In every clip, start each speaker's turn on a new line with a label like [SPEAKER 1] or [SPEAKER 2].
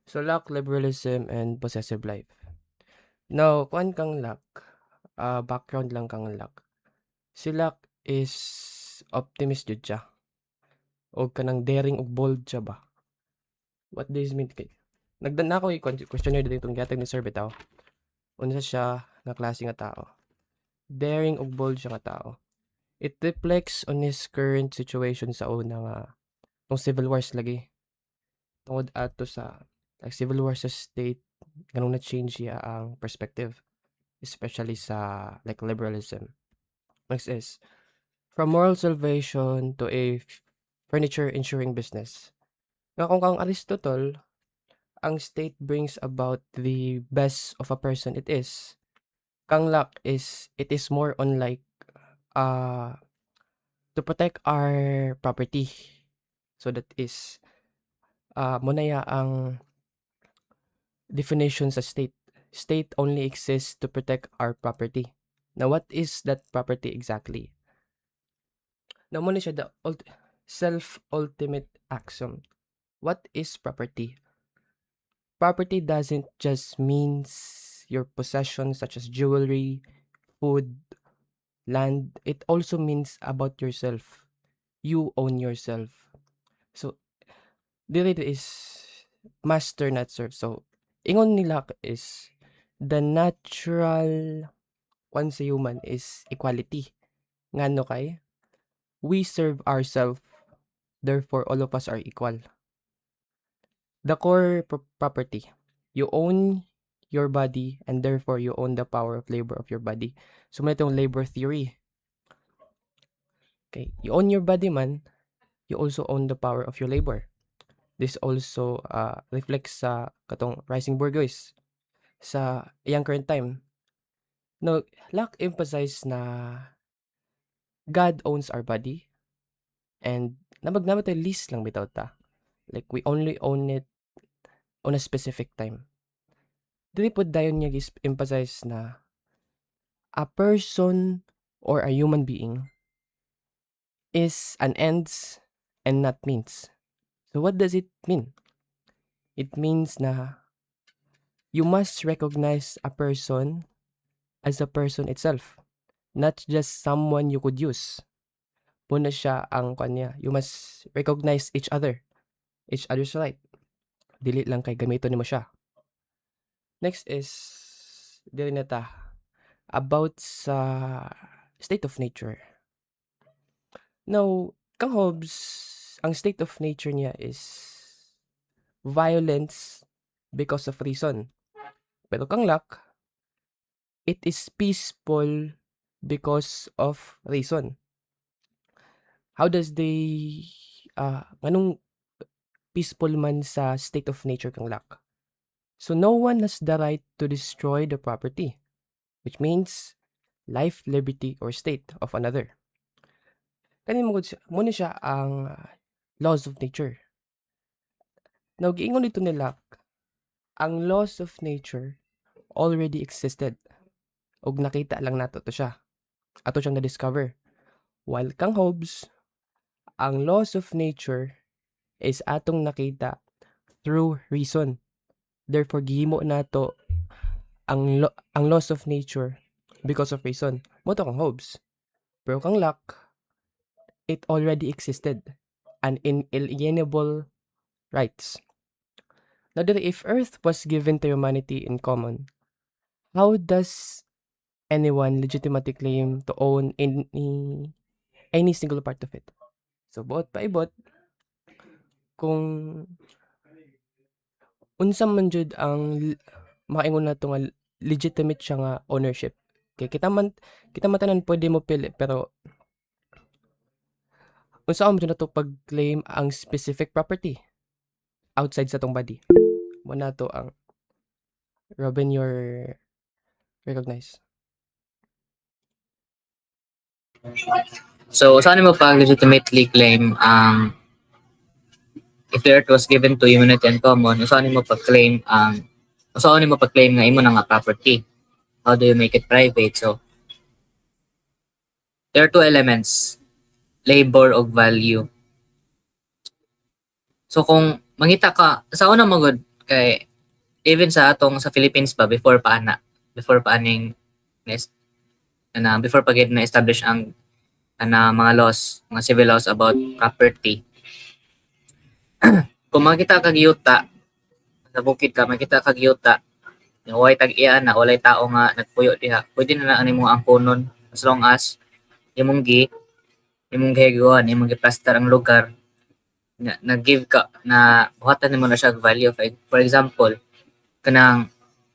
[SPEAKER 1] So luck, liberalism, and possessive life. Now, kuan kang luck, background lang kang luck. Si luck is optimist jud siya. O kanang daring ug bold siya ba? What does mean kay? Nagdan ako questionnaire dito itong gihatag ni Sir Bitaw. Unsa siya nga klase nga tao? Daring ug bold siya nga tao. It reflects on his current situation sa una nga tong civil wars lagi. Tungod ato sa like civil wars sa state ganun na change siya ang perspective, especially sa like liberalism. Next is from moral salvation to a furniture insuring business. Nga kung kang Aristotle, ang state brings about the best of a person it is. Kang luck is it is more on like uh to protect our property. So that is monaya ang definition sa state. State only exists to protect our property. Now what is that property exactly? Now muna siya the self-ultimate axiom. What is property? Property doesn't just means your possessions such as jewelry, food, land. It also means about yourself. You own yourself. So, dili is master not serve. So, ingon nila is the natural one sa human is equality. Ngano kay? We serve ourselves, therefore all of us are equal. The core property. You own your body and therefore you own the power of labor of your body. So, may itong labor theory. Okay, you own your body man, you also own the power of your labor. This also reflects sa katong rising bourgeois sa iyang current time. No, Locke emphasize na God owns our body and nabagnaman tayo least lang bitaw ta. Like we only own it on a specific time. Dili po dayon niya emphasize na a person or a human being is an ends and not means. So what does it mean? It means na you must recognize a person as a person itself, not just someone you could use. Muna siya ang kanya. You must recognize each other's right. Dili lang kay gamiton nimo siya. Next is dili na ta about sa state of nature. Now, kang Hobbes, ang state of nature niya is violence because of reason. Pero kang Locke, it is peaceful because of reason. How does they anong peaceful man sa state of nature kang Locke? So no one has the right to destroy the property, which means life, liberty, or state of another. Kani mo siya ang laws of nature. Now, giingon dito ni Locke, ang laws of nature already existed. Og nakita lang nato to siya. Ato siyang na-discover. While kang Hobbes, ang laws of nature is atong nakita through reason. Therefore, gihimo nato ang laws of nature because of reason. Mo to kang Hobbes. Pero kang Locke, it already existed. An inalienable rights. Now, if Earth was given to humanity in common, how does anyone legitimately claim to own any single part of it? So, buot pa ibot, kung unsa man jud ang makaingon nato nga legitimate siya nga ownership. Kay kita man tanan pwede mo pili pero unsa man jud nato pag-claim ang specific property outside sa tong body. Mo nato ang Robin your recognize.
[SPEAKER 2] So, saan mo pa legitimately claim if the earth was given to humanity in common, saan mo pa-claim saan mo pa-claim nga imo na nga property? How do you make it private? So, there are two elements, labor o value. So, kung mangita ka, sa una magod Kay even sa atong sa Philippines ba before pa aning before pa gid na establish ang mga laws, mga civil laws about property. Kung makita kag yuta sa bukid ka, makita kag yuta nga walay tag-iya na walay tao nga nagpuyo diha, pwede na ani mo angkonon as long as imong gihiguan, imong giplaster ang lugar na nag-give ka na buhatan nimo na siya og value. For example, kanang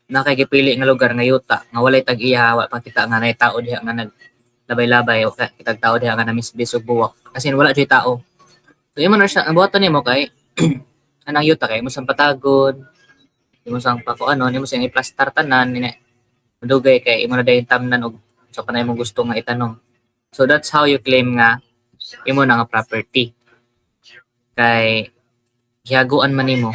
[SPEAKER 2] nakagipili nga lugar nga yuta nga walay tag-iya, wa pa kita nga nay tao diha nga naglabay-labay o kitag tao diha nga namisbis og buwak. As in wala jud tao. So imo na siya ang buhatan nimo kay anang yuta kay mo sang patagon, imo sang pakuanon, imo sang i-plaster tanan ni dugay kay imo na dayon tamnan og sa panay mo gusto nga itanong. So that's how you claim nga imo na nga property. Kay gihaguan man nimo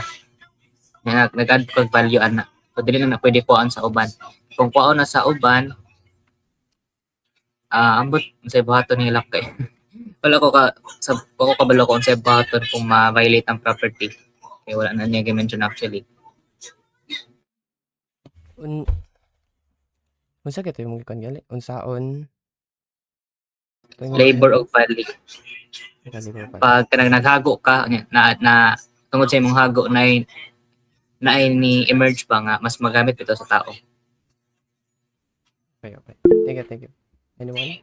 [SPEAKER 2] nga nag-add kag value ana. So dili na pwede kuhaan sa uban. Kung kuhaan na sa uban, ambot sa buhaton nila kay wala ko kabalo kung sa buhaton kung ma-violate ang property. Kay wala na niya gi-mention actually.
[SPEAKER 1] Unsa kay imong gikan gali? Unsaon?
[SPEAKER 2] Labor of value. Pag kanang naghago ka na tungod sa imong hago na ni emerge pa nga mas magamit ito sa tao.
[SPEAKER 1] Okay. Thank you. Anyone?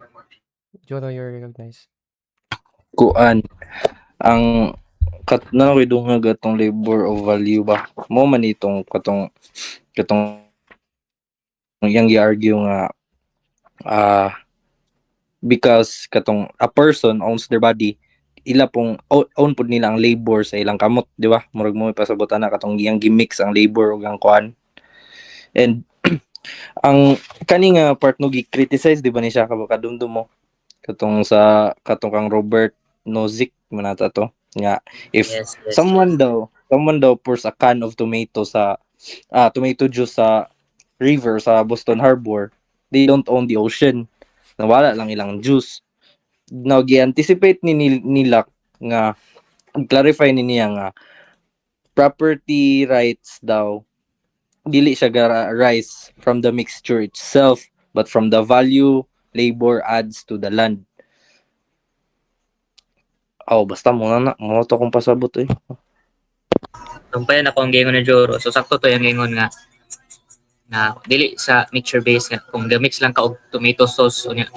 [SPEAKER 1] Joro, you're recognized.
[SPEAKER 3] Kuan ang na koy dungag atong labor of value ba mo man itong katong yang gi-argue nga because katong a person owns their body, ila pong own pud nila ang labor sa ilang kamot, di ba? Murag mo ipasabutan na katong yang gimix ang labor ug ang kuan. And ang kani nga part no gi-criticize di ba ni siya kadumdum mo katong kang Robert Nozick manata to nga if
[SPEAKER 2] Yes.
[SPEAKER 3] someone daw pours a can of tomato juice sa river sa Boston Harbor, they don't own the ocean, nawala lang ilang juice. Now gi-anticipate nila nga clarify niya nga property rights daw dili siya rise from the mixture itself but from the value labor adds to the land. Basta mo to kung pasabot eh.
[SPEAKER 2] Tumpayan ako ang gingon ni Joro. So sakto to yung gingon nga dili sa mixture base nga kung gamix lang ka og tomato sauce unya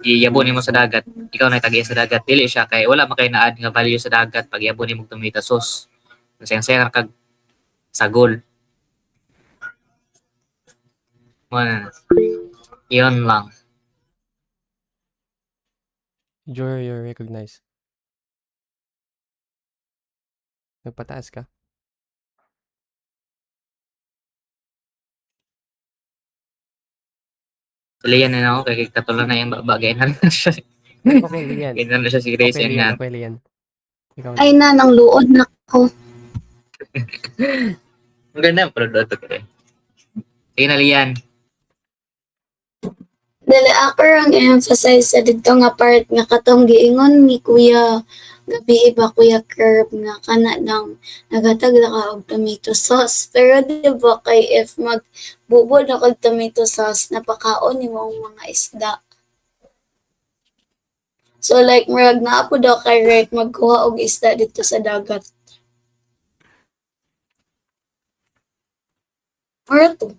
[SPEAKER 2] giyabon nimo sa dagat, ikaw na tagiya sa dagat, dili siya kay wala man kay na-add nga value sa dagat pag yabon nimo tomato sauce. Kasi ang sayang kag sagol. Yun lang.
[SPEAKER 1] Joro, you're recognized. Nagpataas ka?
[SPEAKER 2] Lian na ako kay katulan na yung bagay na siya.
[SPEAKER 1] Okay, Lian.
[SPEAKER 2] Ganyan na siya si Grace
[SPEAKER 1] Okay,
[SPEAKER 2] yan nga.
[SPEAKER 1] Lian. Ikaw.
[SPEAKER 4] Ay na, nang luod na ko.
[SPEAKER 2] Ang ganda ang product ko eh. Sige na, Lian.
[SPEAKER 4] Dili ako ang emphasize sa dito nga part nga katong giingon ni Kuya gabi iba Kuya Curb nga kana nang nagatag na ka og tomato sauce. Pero di ba kay if magbubod na kag tomato sauce napakaon nimo ang mga isda. So like murag naa po daw kay right magkuha og isda dito sa dagat. Mura to.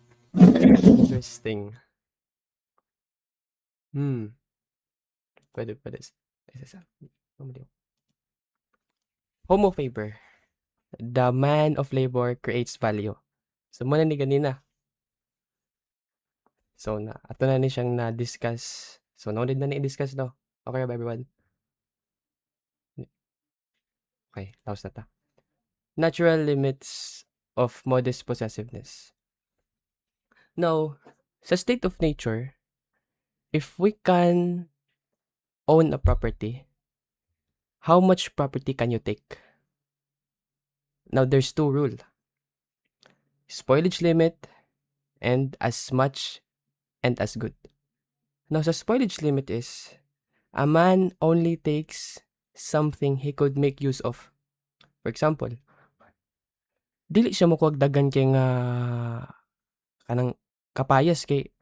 [SPEAKER 1] Interesting. Pwede. Homo Faber. The man of labor creates value. So, muna ni ganina. So, ato na ni siyang na-discuss. So, no-need na ni-discuss daw. Okay ba, everyone? Okay, tapos na ta. Natural limits of modest possessiveness. Now, sa state of nature, if we can own a property, how much property can you take? Now, there's two rules. Spoilage limit and as much and as good. Now, sa spoilage limit is, a man only takes something he could make use of. For example, dili siya mokuwag daghan kay nga kanang kapayas kay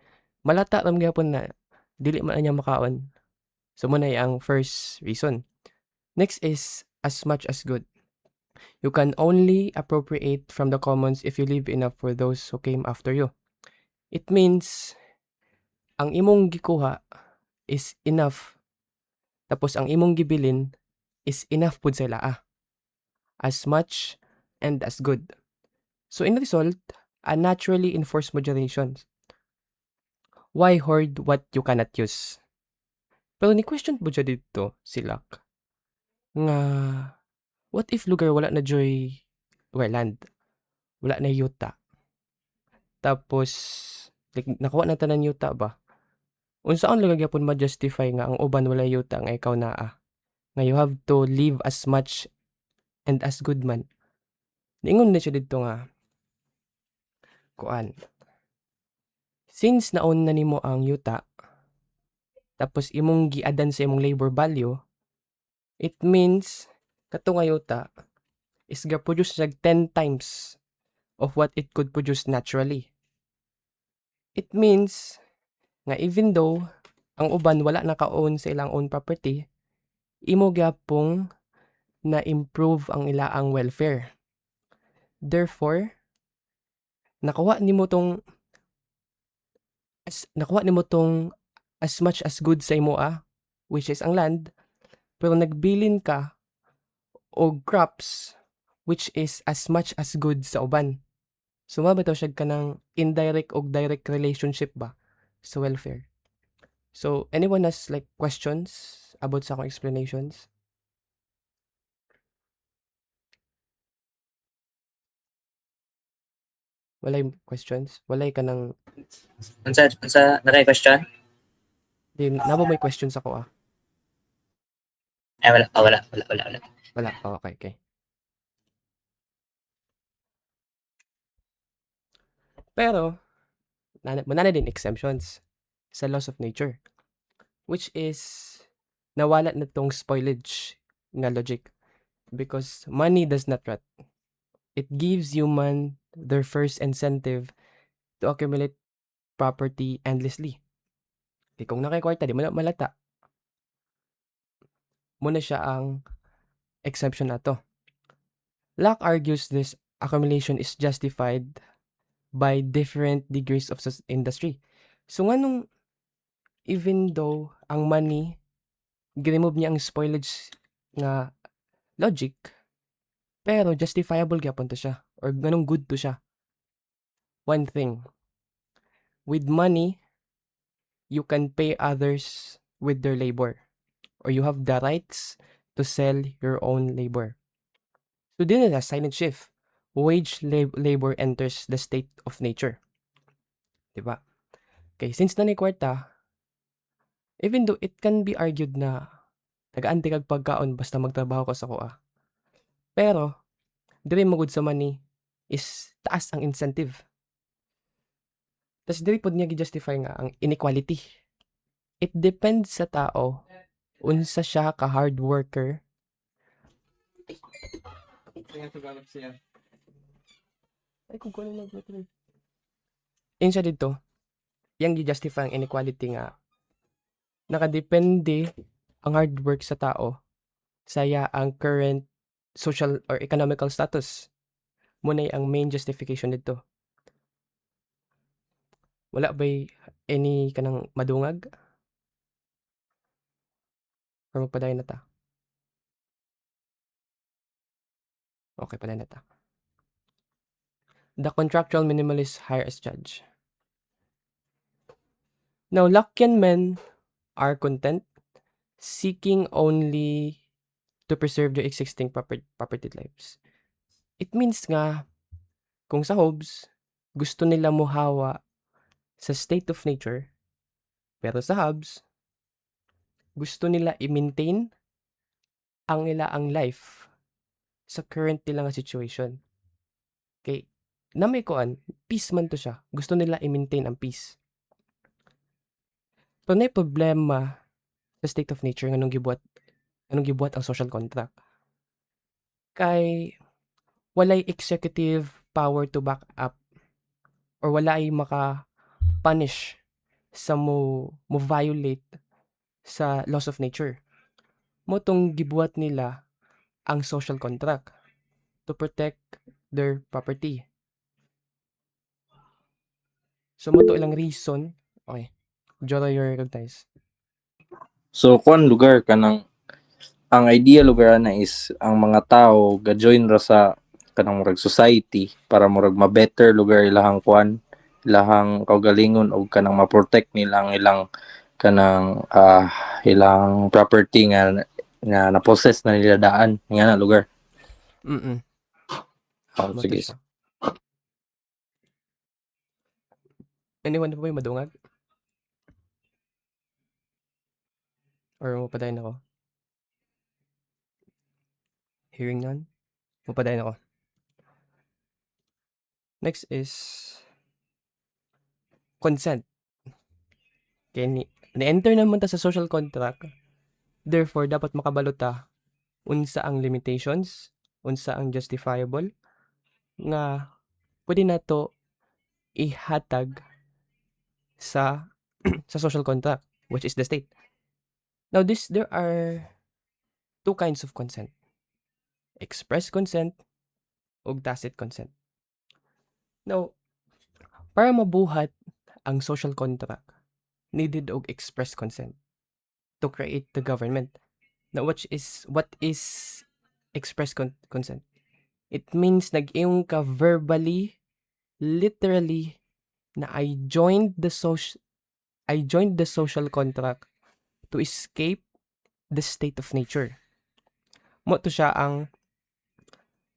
[SPEAKER 1] malata ram gyapon na dili man niya makaon. So mo na ang first reason. Next is as much as good. You can only appropriate from the commons if you leave enough for those who came after you. It means ang imong gikuha is enough tapos ang imong gibilin is enough pud sa ilaa. As much and as good. So in result, a naturally enforced moderation. Why hoard what you cannot use? Pero ni question po siya dito sila nga what if lugar wala na joy land, wala na yuta. Tapos like nakuha na tanan yuta ba? Unsaon lang gyapon ma-justify nga ang uban wala yuta nga ikaw naa? Nga you have to live as much and as good man. Niingon na siya dito nga kuan. Since naon na nimo ang yuta, tapos imong giadan sa imong labor value, it means kato nga yuta is ga-produce siya 10 times of what it could produce naturally. It means nga even though ang uban wala naka-own sa ilang own property, imo gyapong na-improve ang ilaang welfare. Therefore, nakuha nimo tong as much as good sa imo which is ang land, pero nagbilin ka og crops which is as much as good sa uban. So mabitaw siya kanang indirect og direct relationship ba sa welfare. So anyone has like questions about sa akong explanations? Walay questions? Walay ka ng
[SPEAKER 2] Unsa nakay question?
[SPEAKER 1] nabo may questions ako
[SPEAKER 2] Ay wala.
[SPEAKER 1] Wala. Oh, okay. Pero manana din exemptions sa laws of nature, which is nawala na tong spoilage nga logic because money does not rot. It gives human their first incentive to accumulate property endlessly. Di kung nakikwarta, di mo na malata. Muna siya ang exception na to. Locke argues this accumulation is justified by different degrees of industry. So nga nung even though ang money gi-remove niya ang spoilage nga logic, pero justifiable gyapon to siya or ganong good to siya. One thing, with money, you can pay others with their labor or you have the rights to sell your own labor. So din na silent shift. Wage labor enters the state of nature. Diba? Okay, since na ni kwarta, even though it can be argued na taga-anti kag pagkaon basta magtrabaho ka sa kuha. Pero, diri magud sa money is taas ang incentive. Tas diri pod niya gi-justify nga ang inequality. It depends sa tao unsa siya ka hard worker. Ay kung kuno lang siya dito, yang gi-justify ang inequality nga nakadepende ang hard work sa tao saya ang current social or economical status. Muna ang main justification dito. Wala ba'y any kanang madungag? Or magpadayon na ta? Okay, padayon na ta. The contractual minimalist hire as judge. Now, Lockean men are content, seeking only to preserve their existing property lives. It means nga, kung sa Hobbes, gusto nila muhawa sa state of nature, pero sa Hobbes, gusto nila i-maintain ang ilaang life sa current nila nga situation. Okay, na may kuan, peace man to siya. Gusto nila i-maintain ang peace. Pero may problema sa state of nature nga nung gibuhat ang social contract. Kay walay executive power to back up or wala ay maka-punish sa mo violate sa laws of nature. Mo tong gibuhat nila ang social contract to protect their property. So mo to ilang reason. Okay. Joro, you recognize.
[SPEAKER 3] So kuan lugar kanang ang idea lugar na is ang mga tao ga-join ra sa kanang murag society para murag ma-better lugar ilahang kuan, ilahang kaugalingon og kanang ma-protect nila ang ilang kanang ilang property nga na-possess na nila daan nga na lugar.
[SPEAKER 1] Mm.
[SPEAKER 3] Oh,
[SPEAKER 1] Mo to
[SPEAKER 3] sige.
[SPEAKER 1] siya. Anyone pa ba yung madungag? Or mapadayon ako? Hearing none? Mapadayon ako. Next is consent. Kaya ni-enter naman ta sa social contract. Therefore, dapat makabalo ta unsa ang limitations, unsa ang justifiable, nga pwede na to ihatag sa sa social contract, which is the state. Now, there are two kinds of consent. Express consent ug tacit consent. Now, para mabuhat ang social contract, needed og express consent to create the government. Now, what is express consent? It means nag-iong ka verbally, literally, na I joined the social contract to escape the state of nature. Mo to siya ang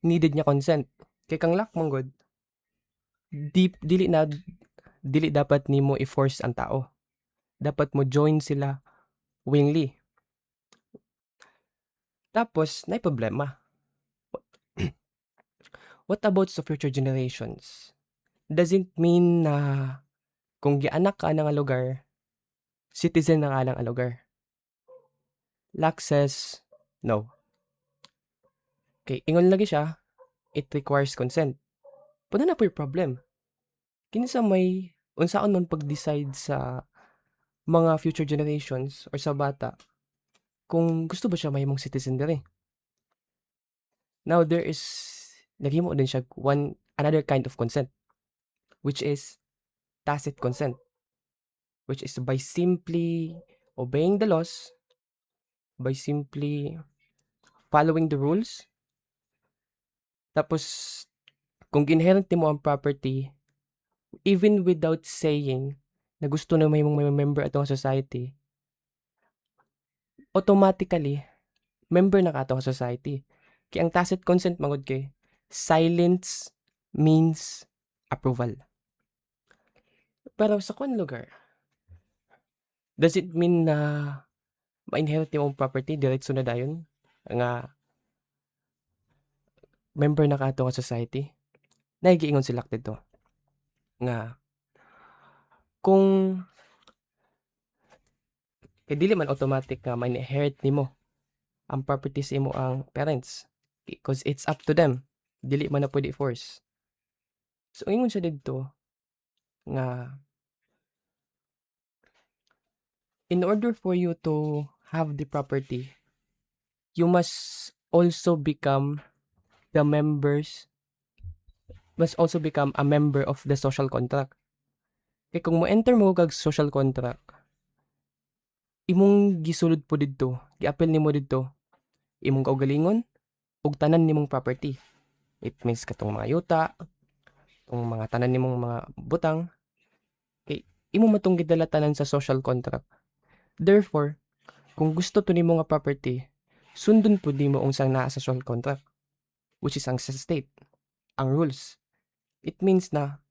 [SPEAKER 1] needed niya consent. Kay kang lak mong god, dili dapat nimo i-force ang tao. Dapat mo join sila willingly. Tapos, na problema. What about sa future generations? Doesn't mean na kung gianak ka ng lugar, citizen na ka ng lugar. Access, no. Okay, ingon lagi siya, it requires consent. Puna na po yung problem. Kinsa may, unsaon man pag-decide sa mga future generations or sa bata kung gusto ba siya mahimong citizen diri. Now, there is, naghimo din siya another kind of consent, which is tacit consent, which is by simply obeying the laws, by simply following the rules. Tapos, kung inherent mo ang property, even without saying na gusto na may member atong society, automatically, member na ka atong society. Kaya ang tacit consent mangod kay, silence means approval. Pero sa kung lugar, does it mean na ma-inherit yung property, diretso na dayon, nga member na ka atong society? Nagiingon sila dito nga kung dili man automatic nga ma-inherit nimo ang properties imo ang parents because it's up to them, dili man na pwede force. So ingon siya dito nga in order for you to have the property, you must also become a member of the social contract. Kaya kung mo-enter mo kag social contract, imong gisulod po dito, giapil nimo dito, imong kaugalingon, ug tanan nimong property. It means katong mga yuta, itong mga tanan nimong mga butang, kay imo matong gidala tanan sa social contract. Therefore, kung gusto to nimo nga property, sundon po nimo unsang naa sa social contract, which is ang sa state, ang rules. It means na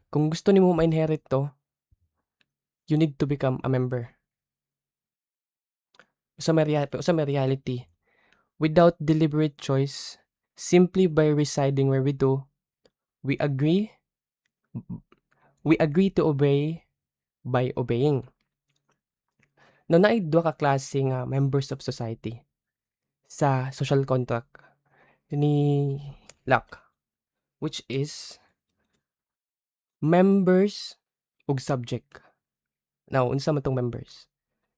[SPEAKER 1] kung gusto nimo ma-inherit to, you need to become a member. Sa may reality, without deliberate choice, simply by residing where we do, we agree to obey by obeying. Now, naay duha ka klase nga members of society sa social contract ni Locke. which is members ug subject. Now, unsa man tong members?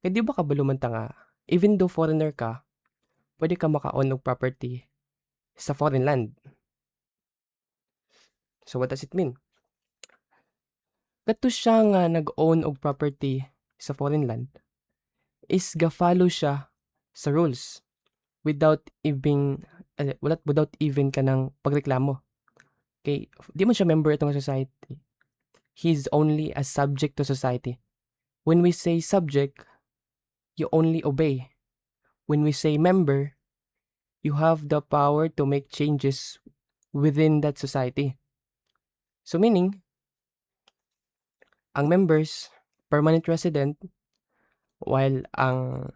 [SPEAKER 1] Kay di ba kabalo man ta nga, even though foreigner ka, pwede ka maka-own og property sa foreign land. So what does it mean? Kadto siya nga nag-own og property sa foreign land is ga-follow siya sa rules without even kanang pagreklamo. Okay, di man siya member itong society. He's only a subject to society. When we say subject, you only obey. When we say member, you have the power to make changes within that society. So meaning, ang members, permanent resident, while ang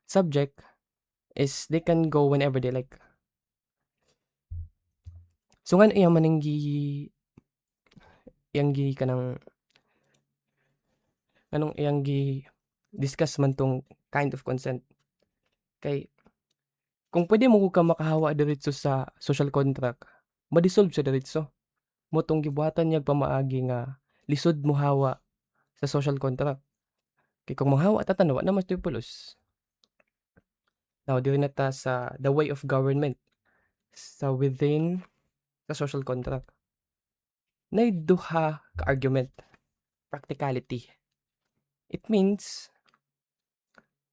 [SPEAKER 1] subject is they can go whenever they like. So nga iya man iyang gi kanang anong iyang gi discuss man tong kind of consent. Kay kung pwede mo ka makahawa diretso sa social contract, ma-dissolve siya diretso. Mo tong gibuhatan niya pamaagi nga lisod mo hawa sa social contract. Kay kung mahawa ta tanawa na mas pulos. Now, dili na ta sa the way of government sa within sa social contract. Nay duha ka argument. Practicality. It means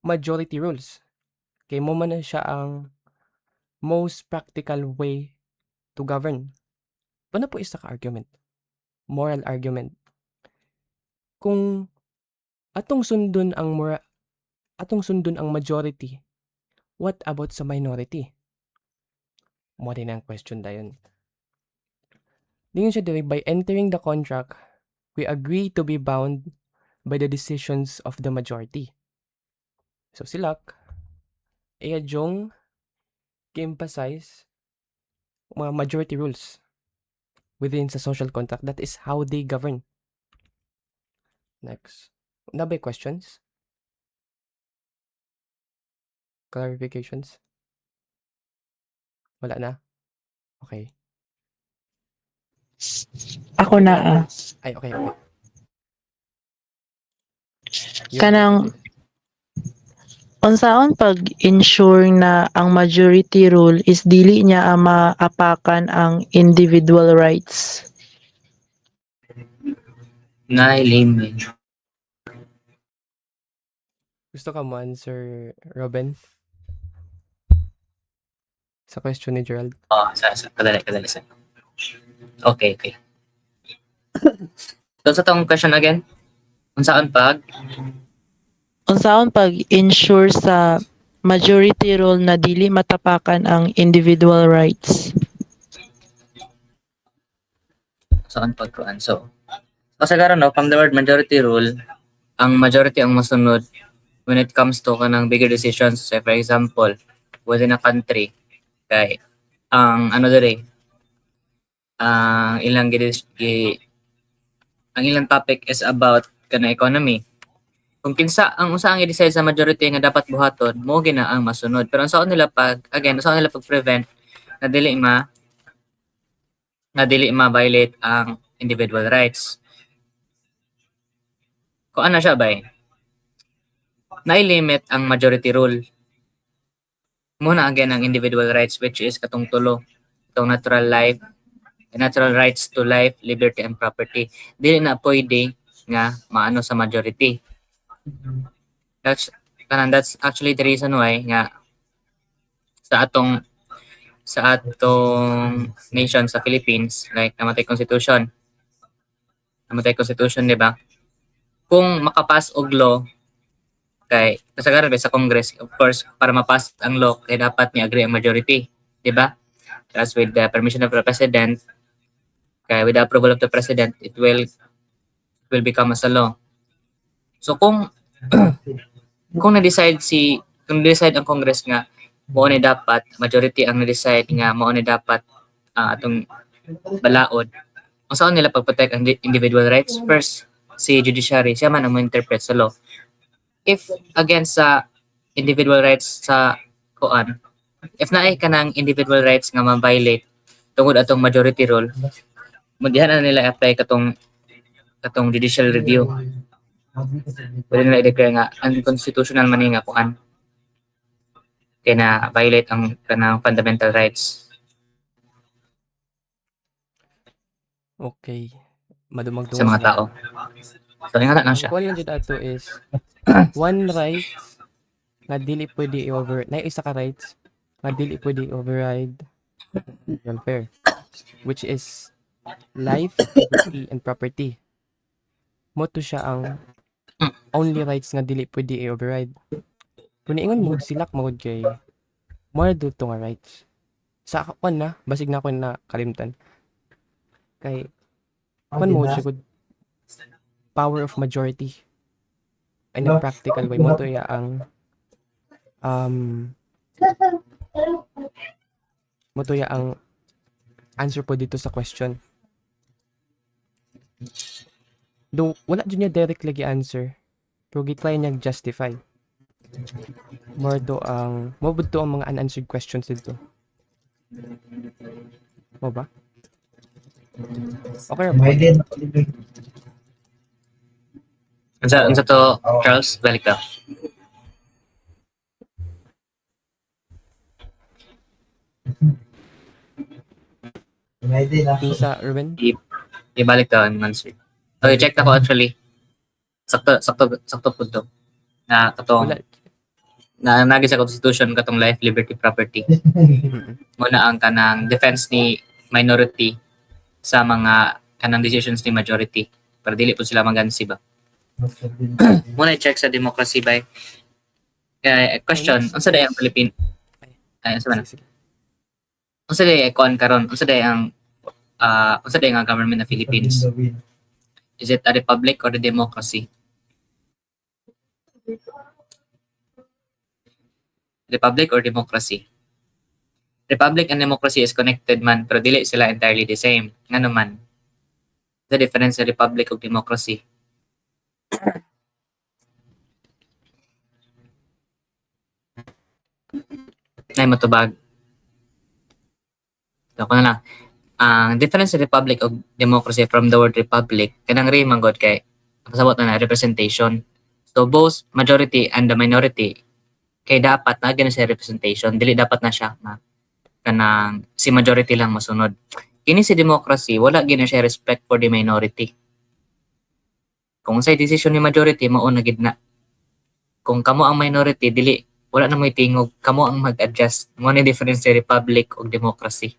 [SPEAKER 1] majority rules. Kay mo man na siya ang most practical way to govern. Ano po isa ka argument? Moral argument. Kung atong sundon ang majority, what about sa minority? Mo din ang question dayon. Dingon siya diri, by entering the contract, we agree to be bound by the decisions of the majority. So sila, jong emphasize mga majority rules within sa social contract. That is how they govern. Next. Na ba questions? Clarifications? Wala na? Okay.
[SPEAKER 5] Ako na
[SPEAKER 1] Ay, okay.
[SPEAKER 5] kanang unsaon pag-ensure na ang majority rule is dili niya maapakan ang individual rights.
[SPEAKER 2] Na-limit.
[SPEAKER 1] Gusto ka mo answer, Robin? Sa question ni Gerald.
[SPEAKER 2] Kadali. Okay. So sa tong question again, unsaon
[SPEAKER 5] Unsaon pag-ensure sa majority rule na dili matapakan ang individual rights.
[SPEAKER 2] saan pagkuan. So kasagaran from the word majority rule, ang majority ang masunod when it comes to kanang bigger decisions. Say for example, within a country, kay ang ang ilang topic is about kana economy. Kung kinsa ang usa ang i-decide sa majority nga dapat buhaton, mo gina ang masunod. Pero unsaon nila pag-prevent na dili ma-violate ang individual rights. Kung ano siya ba na-limit ang majority rule. Muna again ang individual rights, which is katong tulo, itong natural rights to life, liberty, and property. Dili na pwede nga maano sa majority. That's actually the reason why nga sa atong nation sa Philippines, like namatay constitution, di ba? Kung makapass og law kay kasagaran sa Congress, of course, para mapass ang law kay dapat ni agree ang majority, di ba? As with the permission of the president, kay with the approval of the president, it will become as a law. So kung na-decide ang Congress nga mao ni dapat majority ang na-decide nga mao ni dapat atong balaod, ang saan nila pag-protect ang individual rights? First, si judiciary, siya man ang mo-interpret sa law. If against sa individual rights sa if naay ka ng individual rights nga ma-violate tungod atong majority rule, mundihan na nila apply katong judicial review. Pwede nila i-declare nga unconstitutional man nga kuan kaya na violate ang kanang fundamental rights.
[SPEAKER 1] Okay.
[SPEAKER 2] Sa
[SPEAKER 1] Madumag-dungog
[SPEAKER 2] mga
[SPEAKER 1] na.
[SPEAKER 2] tao. So, ingatan lang
[SPEAKER 1] Ang
[SPEAKER 2] siya.
[SPEAKER 1] kuwan lang dito ato is one rights nga dili pwede na isa ka rights nga dili pwede override welfare, which is life, liberty, and property. Moto siya ang only rights nga dili pwede i-override. Kung ingon mo silak magod kay more do to nga rights. Sa ako na basig na ako na kalimtan. Kay kung mo siya good power of majority. In a practical way mo to ya ang mo to ya ang answer po dito sa question. Do wala dyan niya direct lagi answer. Pero gitry niya justify. More do ang mabudto ang mga unanswered questions dito. Mo ba? Okay ra ba?
[SPEAKER 2] Unsa to, Charles? Balik ka.
[SPEAKER 1] Sa Ruben?
[SPEAKER 2] Ibalik ka ang answer. Okay, check na ko actually. Sakto po to. Na katong
[SPEAKER 1] Wala.
[SPEAKER 2] na nagi sa constitution katong life, liberty, property. Muna ang kanang defense ni minority sa mga kanang decisions ni majority para dili po sila magansi ba. Muna i-check sa democracy ba. Question, unsa day ang Philippine? Unsa man?
[SPEAKER 1] Sige.
[SPEAKER 2] Unsa day kon karon? Unsa day ang government ng Philippines? Is it a republic or a democracy? Republic or democracy? Republic and democracy is connected man pero dili sila entirely the same. Ngano man? The difference sa republic ug democracy. Ay matubag. Ako na lang. Ang difference sa republic o democracy from the word republic, kanang rin manggod kay pasabot na representation. So both majority and the minority kay dapat na ganun sa representation, dili dapat na siya na kanang si majority lang masunod. Kini si democracy, wala gina siya respect for the minority. Kung sa decision ni majority, mao na gid na. Kung kamo ang minority, dili wala na mo'y tingog, kamo ang mag-adjust. Mo ni difference sa republic o democracy.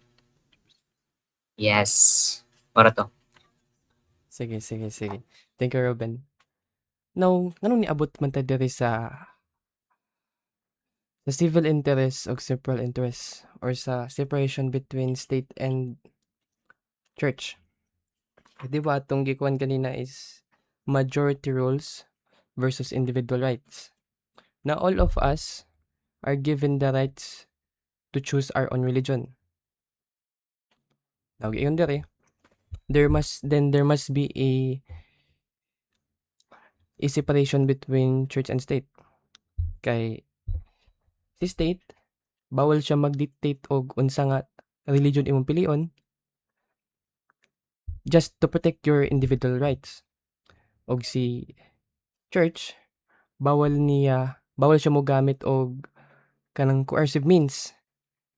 [SPEAKER 2] Yes. Para to.
[SPEAKER 1] Sige. Thank you, Ruben. Now, nganong niabot man ta diri sa civil interest o temporal interest or sa separation between state and church. Di ba atong gikuan kanina is majority rules versus individual rights. Now, all of us are given the rights to choose our own religion. Now, yun dere, there must be a separation between church and state. Kay si state bawal siya mag-dictate og unsa nga religion imong pilion just to protect your individual rights. Og si church bawal siya mo gamit og kanang coercive means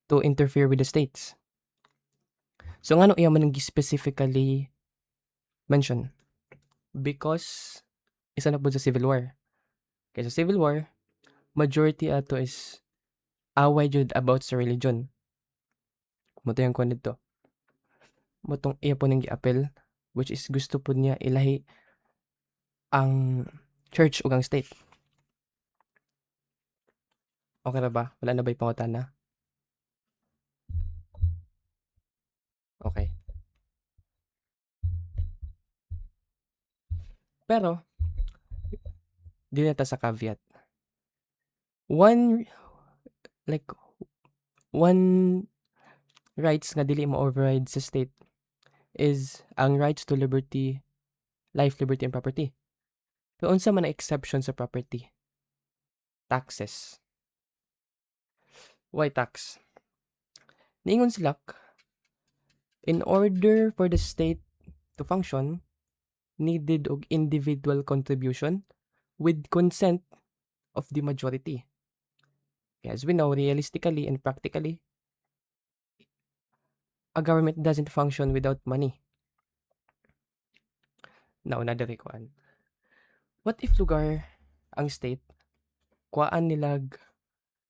[SPEAKER 1] to interfere with the states. So ngano iya man specifically mention? Because isa na po sa civil war. Kaya sa civil war, majority ato is away jud about sa religion. Moto yung kwan dito. Motong iya po nang gi-apel, which is gusto po niya ilahi ang church ug ang state. Okay na ba? Wala na ba'y pangutana? Okay. Pero, di na ta sa caveat. One rights nga dili ma-override sa state is ang rights to liberty, life, liberty, and property. Pero unsa man ang exception sa property? Taxes. Why tax? Niingon sila, In order for the state to function, needed og individual contribution with consent of the majority. As we know, realistically and practically, a government doesn't function without money. Now, another one. What if lugar ang state, kuhaan nilag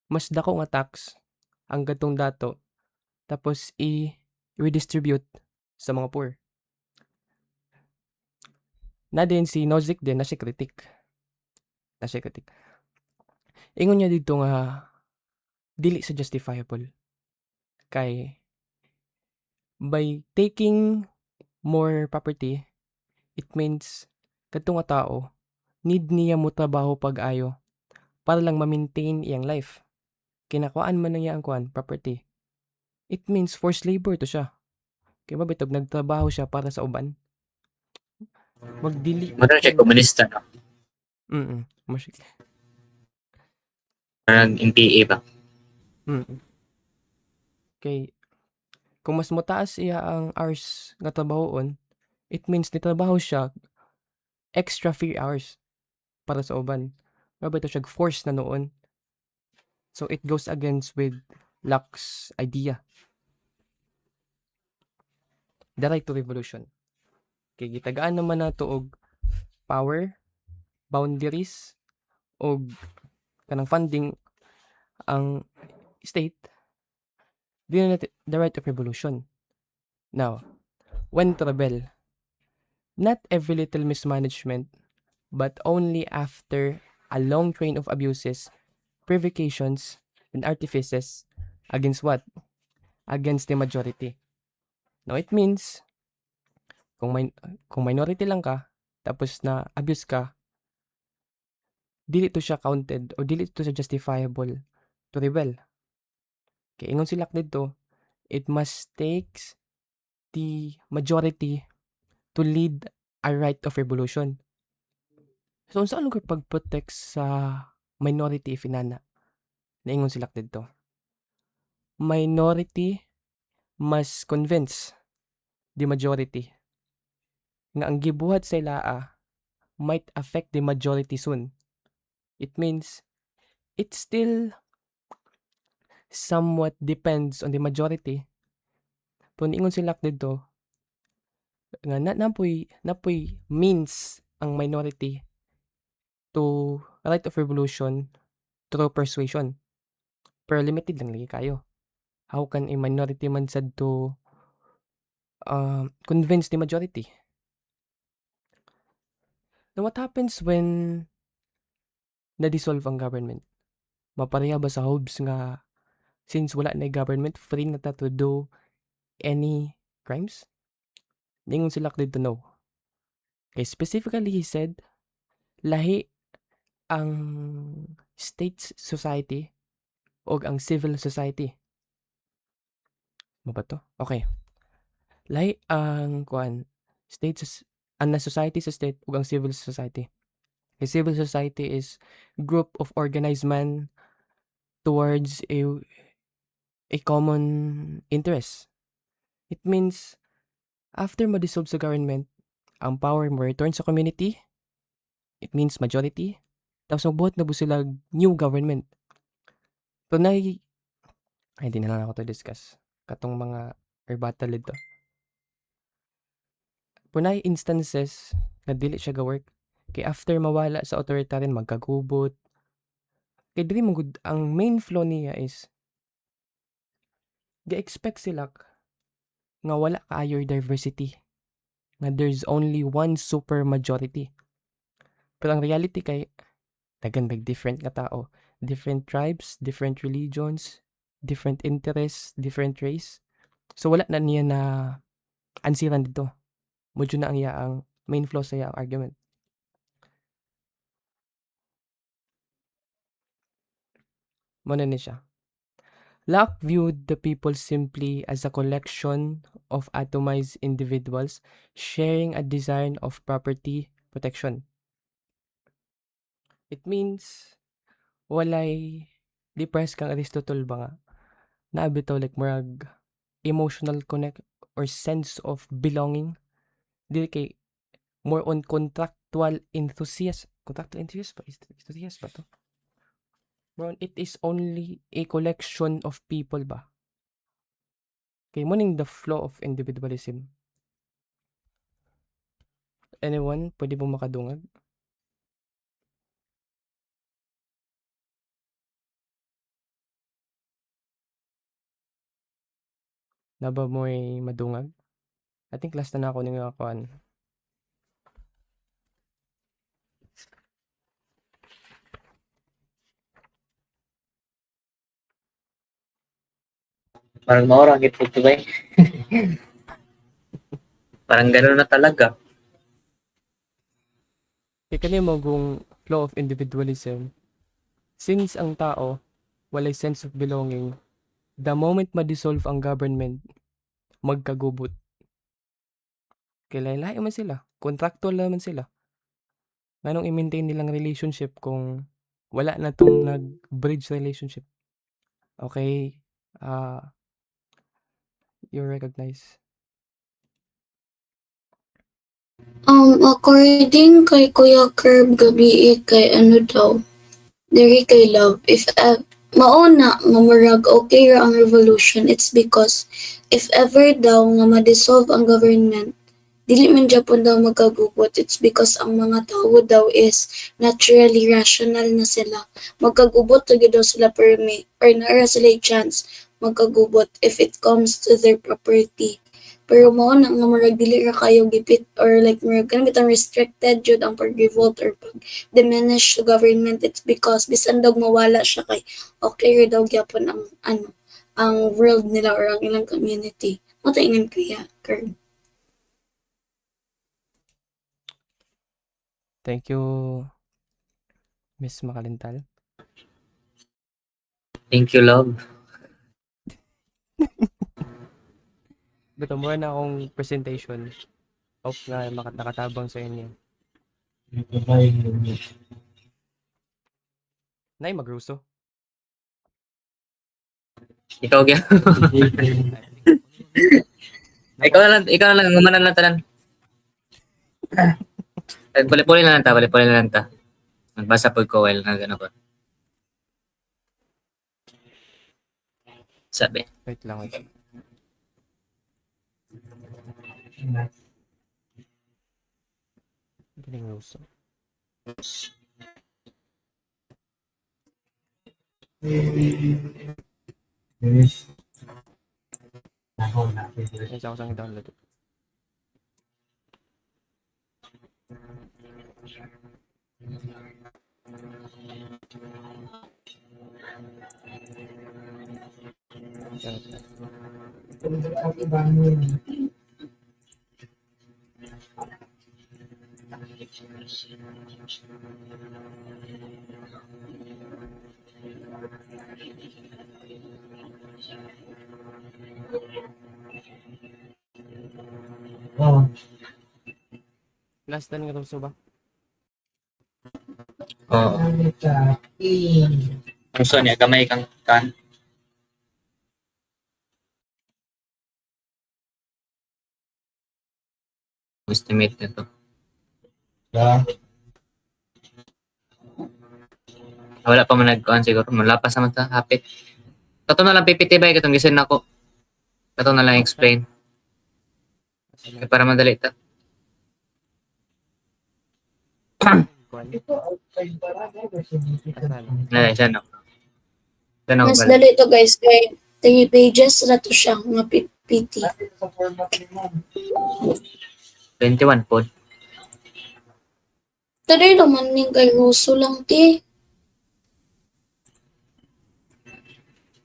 [SPEAKER 1] mas dako nga tax ang gatong dato tapos i-redistribute sa mga poor? Na din si Nozick din na siya critic. Ingon niya dito nga dili sa justifiable. Kay by taking more property, it means kadtong nga tao need niya mo trabaho pag-ayo para lang ma-maintain iyang life. Kinakuan man niya ang property. It means forced labor to siya. Kaya mabitog nagtrabaho siya para sa uban. Magdili.
[SPEAKER 2] Muna siya komunista, no? Parang MPA ba?
[SPEAKER 1] Kay kung mas mataas iya ang hours nga trabahoon, it means nitrabaho siya extra 3 hours para sa uban. Mabito siya force na noon. So it goes against with Locke's idea. The right to revolution. Kay gitagaan naman nato og power, boundaries, og kanang funding ang state, the right of revolution. Now, when to rebel? Not every little mismanagement, but only after a long train of abuses, provocations, and artifices against what? Against the majority. Now, it means, kung minority lang ka, tapos na abuse ka, dili to siya counted o dili to siya justifiable to rebel. Kaya ingon sila dito, it must takes the majority to lead a right of revolution. So, saan lugar pag-protect sa minority finana? Naingon sila dito. Minority must convince the majority nga ang gibuhat sa ilaa might affect the majority soon. It means it still somewhat depends on the majority. Kung ingon sila dito nga napoy means ang minority to right of revolution through persuasion. Pero limited lang lagi kayo. How can a minority man said to convince the majority? Now, what happens when na-dissolve ang government? Mapareha ba sa hopes nga since wala na government, free na ta to do any crimes? Ningon sila dito no. Okay, specifically he said, lahi ang state society o ang civil society. Mo ba to? Okay. Lahi ang ang society sa state o ang civil society. A civil society is group of organized men towards a common interest. It means after ma-dissolve sa government, ang power mo return sa community. It means majority. Tapos magbuhat na po sila new government. So hindi na lang ako to discuss. Katong mga rebuttal ito. Punay instances na dili siya ga-work. Kay after mawala sa authoritarian, magkagubot. Kay dili mo good, ang main flaw niya is ga-expect sila nga wala kaayo diversity. Nga there's only one super majority. Pero ang reality kay nagandang different nga tao. Different tribes, different religions, different interests, different race. So wala na niya na ansiran dito. Medyo na ang ang main flaw sa ang argument. Muna ni siya. Locke viewed the people simply as a collection of atomized individuals sharing a desire of property protection. It means walay depressed kang Aristotle ba nga na bitaw like murag emotional or sense of belonging. Dili kay more on contractual enthusiast ba? Enthusiast ba to? More on it is only a collection of people ba? Kay mo ning the flow of individualism. Anyone, pwede pong makadungag? Na ba mo'y madungag? I think last na ako ning kuan.
[SPEAKER 2] Parang maura gid po ba? Parang gano'n na talaga.
[SPEAKER 1] Kay kani mo kung flow of individualism, since ang tao walay sense of belonging, the moment ma-dissolve ang government, magkagubot. Kay lahi-lahi man sila, contractual naman sila. Nganong i-maintain nilang relationship kung wala na 'tong nag-bridge relationship? Okay, you recognize.
[SPEAKER 4] According kay Kuya Curb gabi kay ano daw, diri kay love, if mauna nga murag okay ra ang revolution, it's because if ever daw nga ma-dissolve ang government, dili man Japon daw magkagubot. It's because ang mga tao daw is naturally rational na sila. Magkagubot lagi daw sila pero may or naara sila chance magkagubot if it comes to their property. Pero mao na nga murag dili ra kayo gipit or like murag kanang bitang restricted jud ang pag-revolt or pag-diminish sa government. It's because bisan daw mawala siya kay okay ra daw gyapon ang ang world nila or ang ilang community. Mo ingon kaya Kern.
[SPEAKER 1] Thank you, Miss Makalintal.
[SPEAKER 2] Thank you, love.
[SPEAKER 1] Beto mo na akong presentation of nga nakatabang sa inyo. Nay magruso.
[SPEAKER 2] Ikaw gyud. Ikaw na lang gumanan lang tanan. Balik-balik na lang ta. Magbasa po ko while na gano'n ko. Sabi.
[SPEAKER 1] Wait lang. Galing ruso. Yes, ako sang download. Last na nga ruso ba?
[SPEAKER 2] Oo. Ang so niya, gamay kang kan. Estimate nito. Wala pa man nagkuhan siguro. Malapas naman ta, hapit. Kato na lang PPT ba? Katong gisin ako. Kato na lang explain. Kaya para madali ta. Ay, siya no. Siya no,
[SPEAKER 4] Mas
[SPEAKER 2] balik.
[SPEAKER 4] dali to guys kay 3 pages na to siya nga PPT.
[SPEAKER 2] 21 po.
[SPEAKER 4] Tadi naman ning kay Russo lang ti.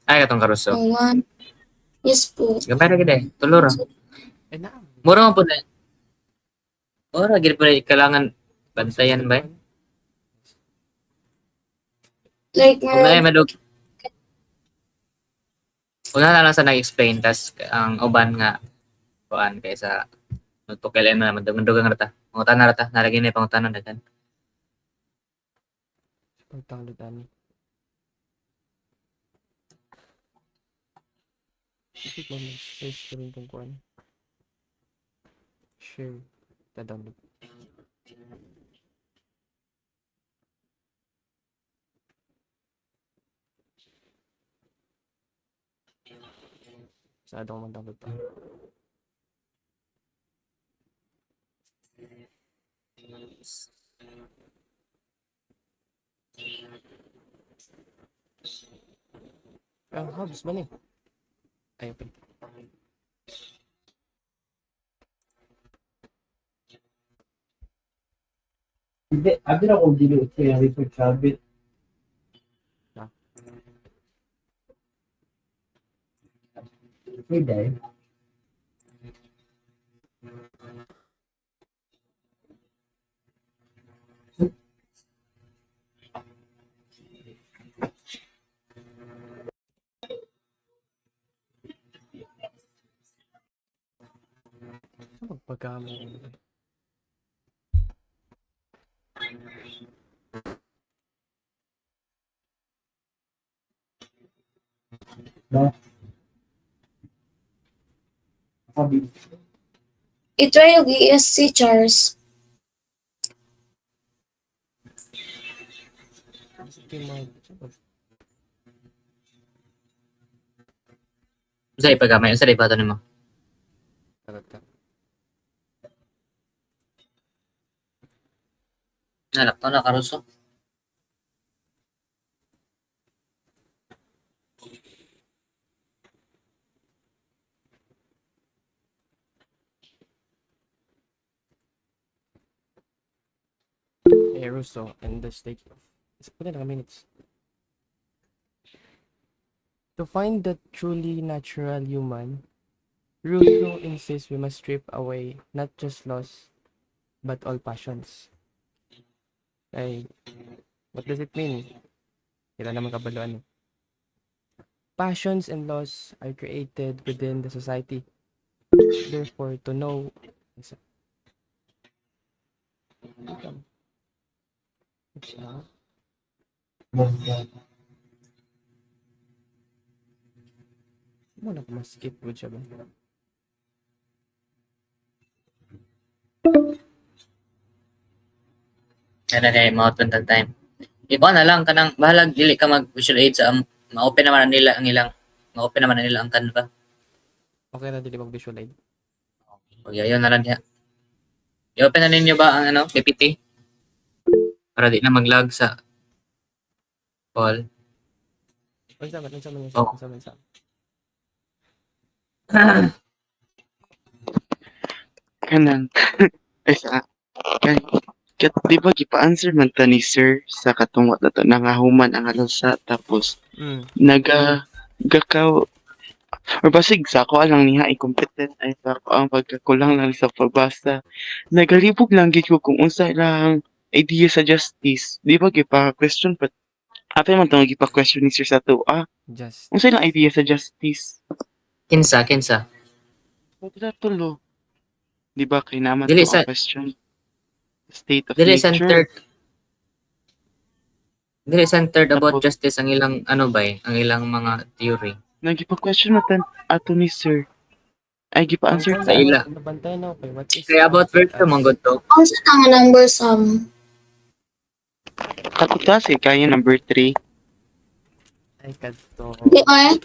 [SPEAKER 2] Ay, katong karuso.
[SPEAKER 4] Awan. Yes po.
[SPEAKER 2] Gamay na gid eh. Tuluro.
[SPEAKER 1] Eh na.
[SPEAKER 2] Mura man po na. Mura gid po na kailangan bantayan ba?
[SPEAKER 4] Like
[SPEAKER 2] Kung na
[SPEAKER 4] murag
[SPEAKER 2] madug. Una na lang sa nag-explain tas ang uban nga kuan kaysa nagpakailan na mandugang rata. Pangutan na rata. Nalagyan na yung pangutan na daghan.
[SPEAKER 1] Pagdownload ani. Ito mo search ko rin kung kuan. Share the download. Masyado akong mag-download pa. Ang hubs ba ni? Ay, open.
[SPEAKER 6] Hindi, abi na kung dili kaya research habit.
[SPEAKER 1] Ah.
[SPEAKER 6] Pwede.
[SPEAKER 1] Magpagamit.
[SPEAKER 6] Abi.
[SPEAKER 4] I-try yung ESC, Charles.
[SPEAKER 1] Sige, mag...
[SPEAKER 2] Sa ipagamay, sa ibato nimo.
[SPEAKER 1] Talaga.
[SPEAKER 2] Nalakto na karuso.
[SPEAKER 1] Russo and the state of... Pwede na minutes. To find the truly natural human, Rousseau insists we must strip away not just loss, but all passions. Ay, what does it mean? Kailan naman kabaluan eh. Passions and laws are created within the society. Therefore, to know... Muna ko ma-skip ko siya ba?
[SPEAKER 2] Kada kay mauton tag time. Iba na lang kanang bahalag dili ka mag visual aid sa ma-open naman na nila ang ilang ma-open naman na nila ang Canva.
[SPEAKER 1] Okay na, dili mag-visual aid.
[SPEAKER 2] Okay, ayun na lang diha. I-open na ninyo ba ang ano, PPT? Para di na mag-lag sa call.
[SPEAKER 1] Unsa man.
[SPEAKER 2] Oh.
[SPEAKER 7] Kanang ay sa kay kat di ba gipa-answer man ta ni sir sa katungwa na to nangahuman ang alsa tapos gakaw or basig sa ako lang niya incompetent ay sa ako ang pagkakulang lang sa pagbasa nagalibog lang gid ko kung unsa lang idea sa justice di ba gipa-question pa ato man tong gipa-question ni sir sa to
[SPEAKER 1] Just.
[SPEAKER 7] unsa lang idea sa justice
[SPEAKER 2] Kinsa.
[SPEAKER 7] wala tulo di ba kay naman
[SPEAKER 2] Dili
[SPEAKER 7] to
[SPEAKER 2] sa-
[SPEAKER 7] ang question state of
[SPEAKER 2] Dili
[SPEAKER 7] nature
[SPEAKER 2] centered about
[SPEAKER 7] Tapos-
[SPEAKER 2] justice ang ilang ano ba ang ilang mga theory.
[SPEAKER 7] Nagipa-question natin ato ni sir. Ay, gipa-answer
[SPEAKER 2] Sa ila.
[SPEAKER 1] Nabantay na ako. What is...
[SPEAKER 2] Kaya about virtue mong good to.
[SPEAKER 4] Ang sa nga number sum.
[SPEAKER 7] Kakuta si kaya number 3.
[SPEAKER 1] Ay, kadto.
[SPEAKER 4] Di ay,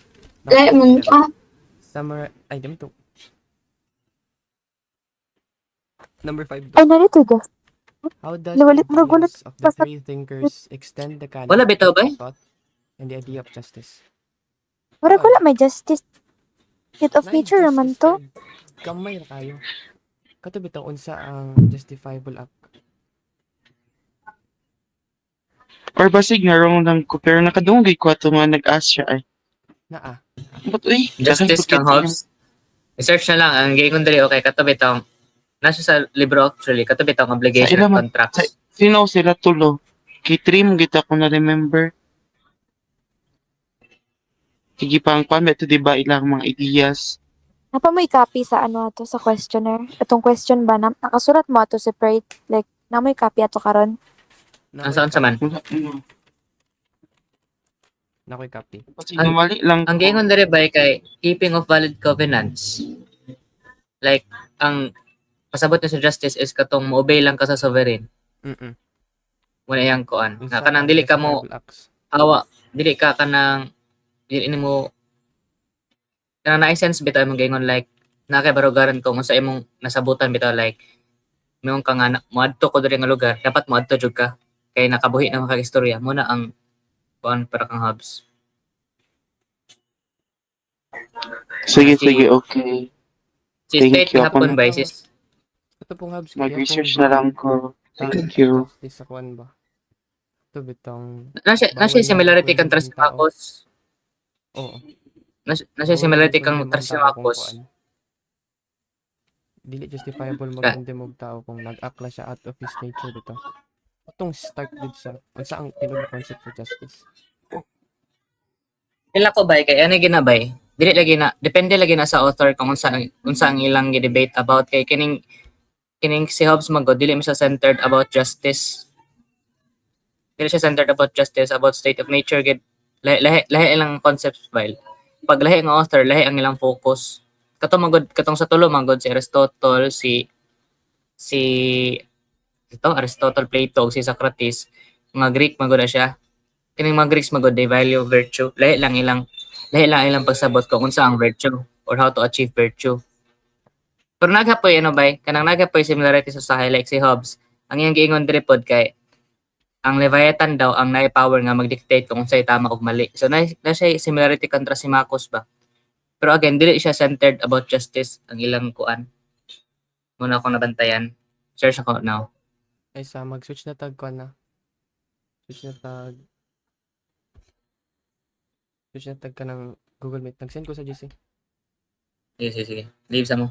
[SPEAKER 4] lahat mo ka.
[SPEAKER 1] Summer... Ay, dami to. Number 5.
[SPEAKER 8] Ay, narito just.
[SPEAKER 1] How does
[SPEAKER 8] Nawalit-
[SPEAKER 1] the
[SPEAKER 8] nagulat
[SPEAKER 1] ideas of the
[SPEAKER 8] pa sa-
[SPEAKER 1] three thinkers extend the canon
[SPEAKER 2] Wala bitaw ba?
[SPEAKER 1] of thought and the idea of justice?
[SPEAKER 8] Murag wala may justice. State of
[SPEAKER 1] Nay,
[SPEAKER 8] nature naman to.
[SPEAKER 1] justice, gamay na kayo. Kato bitaw unsa ang justifiable act.
[SPEAKER 7] Or basig na wrong lang ko pero nakadungay ko ato nga nag-ask siya ay.
[SPEAKER 1] Naa.
[SPEAKER 7] But uy,
[SPEAKER 2] Justice kang Hobbes. I-search na lang ang gingon diri okay kato bitaw. Nasa sa libro actually kato bitaw ang obligation
[SPEAKER 7] Sa ila
[SPEAKER 2] of
[SPEAKER 7] man-
[SPEAKER 2] contracts.
[SPEAKER 7] Sino sila tulo? Kay trim kita ko na remember. Sige pa ang kwan ito di ba ilang mga ideas.
[SPEAKER 8] Napa mo copy sa ano ato sa questionnaire. Itong question ba nakasulat mo ato separate like na mo copy ato karon.
[SPEAKER 2] Ang saan sa man?
[SPEAKER 7] Wala
[SPEAKER 1] Nakoy copy.
[SPEAKER 7] Kasi
[SPEAKER 2] Ang-
[SPEAKER 7] mali lang.
[SPEAKER 2] Ang gingon diri ba kay keeping of valid covenants. Like ang pasabot niya sa justice is katong mo-obey lang ka sa sovereign.
[SPEAKER 1] Mm.
[SPEAKER 2] Muna yang kuan.
[SPEAKER 1] Yung
[SPEAKER 2] Nga
[SPEAKER 1] sa
[SPEAKER 2] kanang dili ka mo
[SPEAKER 1] justifiable acts.
[SPEAKER 2] dili ka kanang dili mo kanang na-sense bitaw imong gingon like na kay barugaran ko unsa imong nasabutan bitaw like mayong ka nga moadto ko diri nga lugar dapat moadto jud ka kay nakabuhi na kag istorya muna ang kuan para kang hubs.
[SPEAKER 7] Sige,
[SPEAKER 2] Si-
[SPEAKER 7] sige, okay.
[SPEAKER 2] Si
[SPEAKER 7] Thank
[SPEAKER 2] state
[SPEAKER 7] you.
[SPEAKER 2] hapon
[SPEAKER 7] Ako
[SPEAKER 2] ba
[SPEAKER 7] na-
[SPEAKER 2] sis?
[SPEAKER 1] Ito pong hubs
[SPEAKER 7] Mag-research na lang ko. Thank you.
[SPEAKER 1] Justice sa kuan ba? Ito bitong
[SPEAKER 2] Na siya
[SPEAKER 1] bawal
[SPEAKER 2] similarity
[SPEAKER 1] na
[SPEAKER 2] kang
[SPEAKER 1] mag-convict ang tao.
[SPEAKER 2] Trasimacos.
[SPEAKER 1] Oo.
[SPEAKER 2] Na siya
[SPEAKER 1] Bawal na
[SPEAKER 2] similarity kang
[SPEAKER 1] mag-condemn ang tao kung
[SPEAKER 2] Trasimacos.
[SPEAKER 1] kuan. Dili justifiable
[SPEAKER 2] Ka-
[SPEAKER 1] mag-condemn og tao kung nag-act siya out of his nature dito. Itong start dito sa unsa ang tinuod na concept for justice.
[SPEAKER 2] Pila ko bay kay ani ginabay. Dili lagi na depende lagi na sa author kung unsa ang ilang gi-debate about kay kining si Hobbes magod dili mo siya centered about justice. Dili siya centered about justice, about state of nature gid. Lahi ilang concepts file. Pag lahi nga author, lahi ang ilang focus. Katong sa tulo magod si Aristotle, si Aristotle, Plato, si Socrates, mga Greek magod na siya. Kining mga Greeks magod they value virtue. Lahi lang ilang pagsabot kung unsa ang virtue or how to achieve virtue. Pero naghapoy kanang naghapoy similarity sa Sahel like si Hobbes. Ang iyang giingon diri pod kay ang Leviathan daw ang naay power nga mag-dictate kung unsay tama ug mali. So na siya similarity kan Trasimacos ba. Pero again, dili siya centered about justice ang ilang kuan. Muna ako nabantayan. Search ako now.
[SPEAKER 1] Ay sa mag-switch na tag kuan na. Switch na tag ka ng Google Meet. Nag-send ko sa GC.
[SPEAKER 2] Sige. Leave sa mo.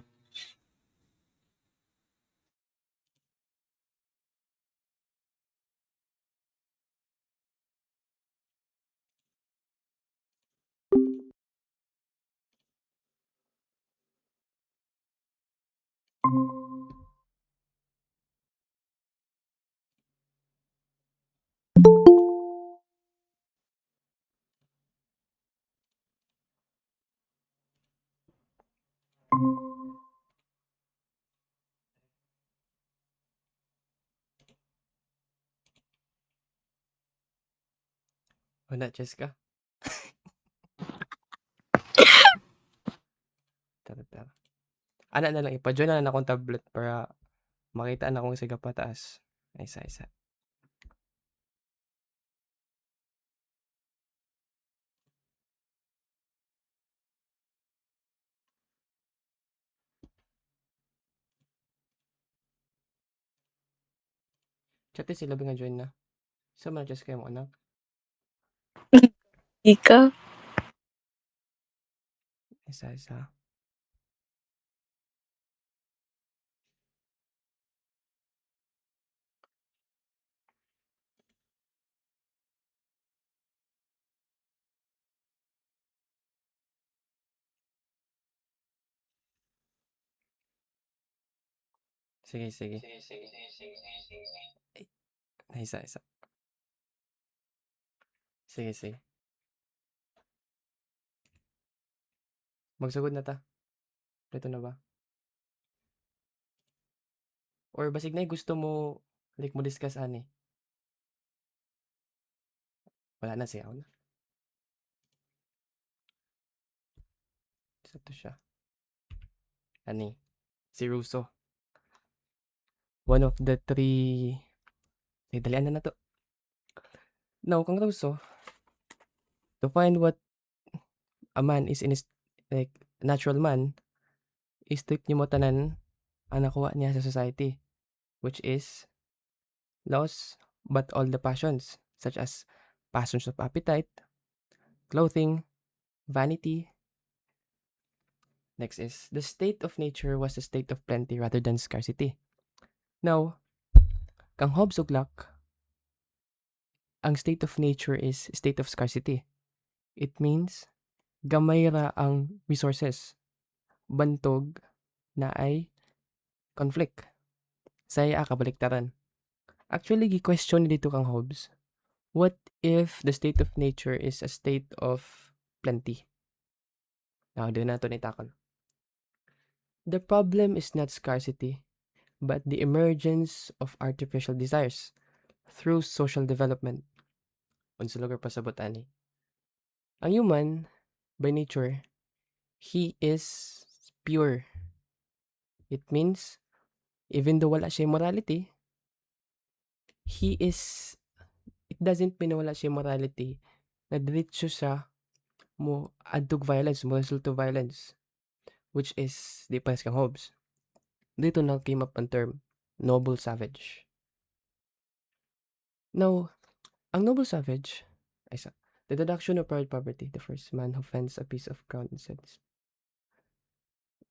[SPEAKER 1] Wala, Cheska. Tara. Ana na lang, ipa-join na lang akong tablet para makita na kung siga pataas. Isa. Chati sila ba nga join na? Sa man Cheska mo anak?
[SPEAKER 8] Ika.
[SPEAKER 1] Isa. Sige. Ay, isa. Sige. Magsugod na ta. Dito na ba? Or basig na gusto mo like mo discuss ani. Wala na siya. Wala. Isa to siya. Ani. Si Russo. One of the three. Dalian na to. Now, kang Russo, to find what a man is in his like natural man, i-strip niyo mo tanan ang nakuha niya sa society, which is laws but all the passions, such as passions of appetite, clothing, vanity. Next is the state of nature was a state of plenty rather than scarcity. Now, kang Hobbes ug Locke, ang state of nature is state of scarcity. It means gamay ra ang resources. Bantog na ay conflict. Saya kabaliktaran. Actually, gi-question dito kang Hobbes. What if the state of nature is a state of plenty? Now, doon na ito nitakal. The problem is not scarcity. but the emergence of artificial desires through social development. Unsa lugar pasabot ani? Ang human, by nature, he is pure. It means, even though wala siya morality, it doesn't mean na wala siya morality, na diretso siya mo adtog violence, mo result to violence, which is di pares kang Hobbes. Dito na came up ang term, noble savage. Now, ang noble savage, the deduction of private property, the first man who fends a piece of ground and says,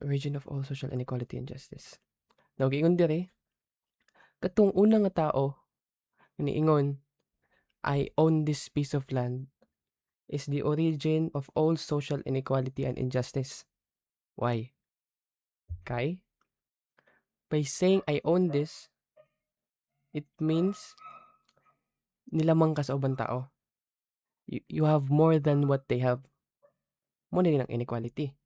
[SPEAKER 1] origin of all social inequality and justice. Now, giingon dire, katong unang nga tao, niingon, I own this piece of land, is the origin of all social inequality and injustice. Why? Kay, by saying I own this, it means nilamang ka sa ubang tao. You have more than what they have. Mo na din ang inequality.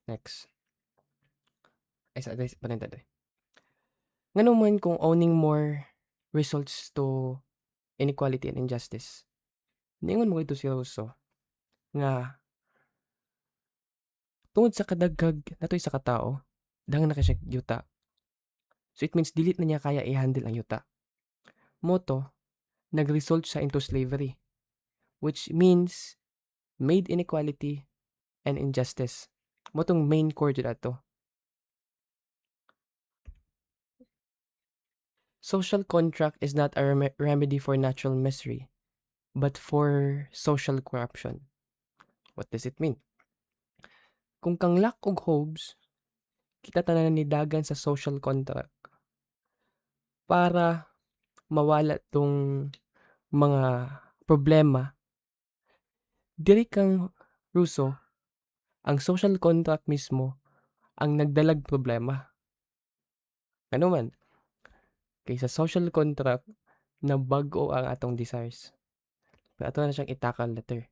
[SPEAKER 1] Next. Panintay. Nga naman kung owning more results to inequality and injustice. Niingon mo ito si Rousseau nga tungod sa kadagag natoy sa katao, dang na siya yuta. So it means dilit na niya kaya i-handle ang yuta. Moto, nag-result siya into slavery, which means made inequality and injustice. Motong main core dito ato. Social contract is not a remedy for natural misery, but for social corruption. What does it mean? Kung kang lack og Hobbes, kita tanan ni dagan sa social contract para mawala tong mga problema. Diri kang Rousseau, ang social contract mismo ang nagdalag problema. Ano man? Kay sa social contract na bag-o ang atong desires. Pero ato na siyang itakal later.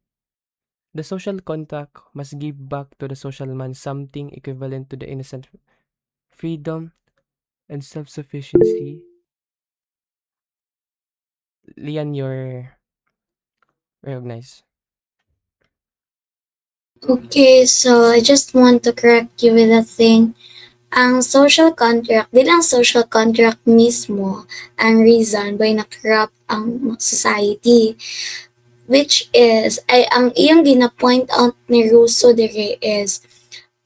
[SPEAKER 1] The social contract must give back to the social man something equivalent to the innocent freedom and self-sufficiency. Lian, you're recognized.
[SPEAKER 4] Okay, so I just want to correct you with a thing. Ang social contract, di lang social contract mismo ang reason why na-corrupt ang society. Which is, ang iyang gina-point out ni Rousseau dire is,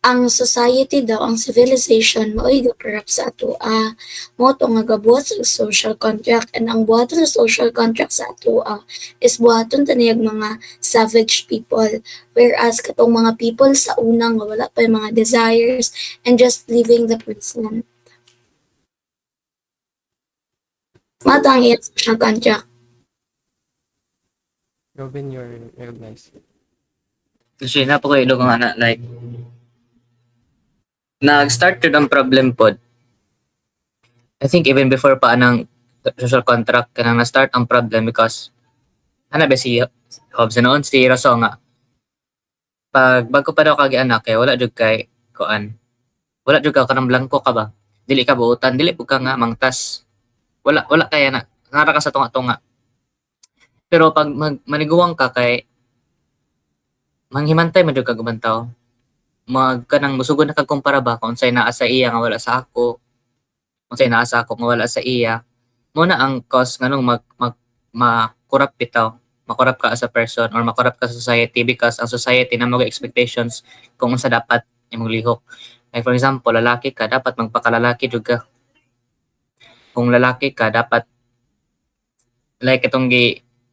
[SPEAKER 4] ang society daw, ang civilization, mao'y ga-corrupt sa atoa. Mo to nga gabuhat sa social contract, and ang buhaton sa social contract sa atoa is buhaton taniyag mga savage people. Whereas katong mga people sa unang nga wala pa yung mga desires and just living the present. Mato ang iyang social contract.
[SPEAKER 1] Robin, you're recognized.
[SPEAKER 2] Kasi napakailo ko nga na, like, nag-start yun ang problem pod. I think even before pa anang social contract, kanang na-start ang problem because, ano ba si Hobbes noon, si Rousseau nga, pag bago pa daw kagi anak, kaya wala jud kay, kuan, wala jud ka kanang blanco ka ba? Dili ka buutan, dili po ka nga mangtas. Wala kaya na, ngara ka sa tunga-tunga. Pero pag maniguwang ka kay, manghimantay man jud ka gubantaw. Kanang musugod na kagkumpara ba kung unsay naa sa iya nga wala sa ako, unsay naa sa ako nga wala sa iya, mo na ang cause nganong makorrupt bitaw, makorrupt ka as a person or makorrupt ka sa society because ang society na mga expectations kung unsa dapat imong lihok. Like for example, lalaki ka dapat magpakalalaki jud ka. Kung lalaki ka dapat like itong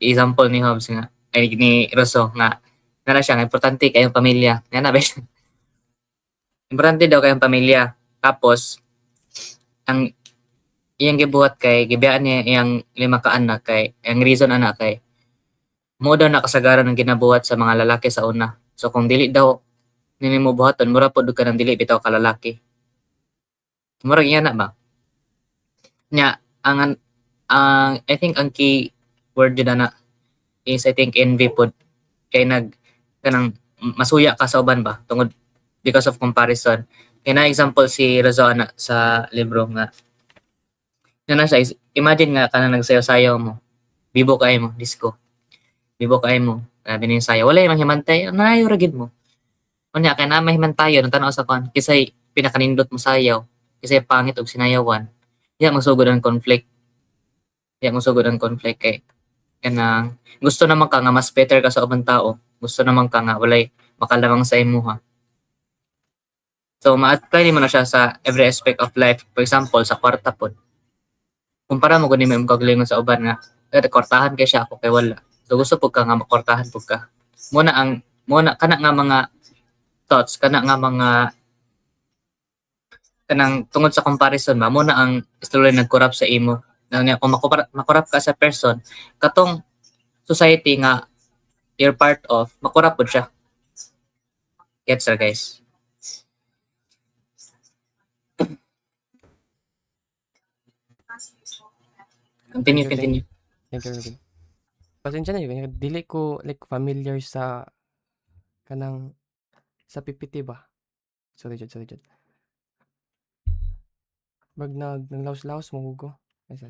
[SPEAKER 2] example ni Hobbes nga ay ni Rousseau nga nala siya nga importante kayong pamilya. Nga na ba? Importante daw kayong pamilya. Tapos, ang iyang gibuhat kay, gibiyaan niya iyang 5 ka anak kay, ang reason anak kay, mo daw nakasagaran ng ginabuhat sa mga lalaki sa una. So, kung dili daw, nini mo buhaton, mura po ka ng dili bitaw ka lalaki. Mura yan na ba? Nya, I think ang key word yun na is, I think, envy po. Kay kanang masuya ka sa uban ba? Tungod because of comparison. Kaya na example si Razana sa libro nga. Yan na siya, imagine nga ka na nagsayaw-sayaw mo. Bibo kayo mo, disco. Bibo kayo mo. Din yung sayaw. Wala yung himantay. Nanayo ragid mo. Unya, kaya na mahimantayo. Nang tanaw sa kwan. Kisay pinakanindot mo sayaw. Kisay pangit og sinayawan. Yan, masugod ang conflict. Yan, masugod ang conflict kay kanang gusto naman ka nga mas better ka sa ubang tao. Gusto naman ka nga walay makalamang sa imuha. So, ma-apply mo na siya sa every aspect of life. For example, sa kwarta po. Kumpara mo kung mo yung kagalingon sa uban nga, kwartahan kay siya ako kay wala. So, gusto po ka nga makwartahan po ka. Muna, kana nga mga thoughts, kana nga mga kanang tungod sa comparison ba, muna ang slowly nag-corrupt sa imo. Kung makorap ka sa person, katong society nga you're part of, makorap po siya. Gets sir, guys? Continue.
[SPEAKER 1] Thank you, Ruben. Pasensya na yun. Dili ko like familiar sa kanang sa PPT ba? Sorry, Jud. Mag naglaos-laos mo ko. Isa.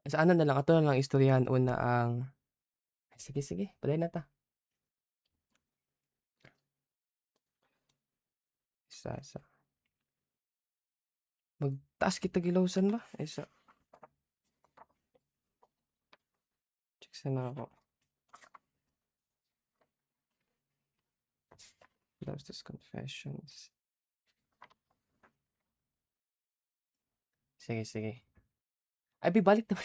[SPEAKER 1] Sa ano na lang, ato na lang istoryahan una ang sige, palay na ta. Isa. Magtaas kita gilawsan ba? Isa. Check sana ako. Love's Confessions. Sige. Ay, bibalik na.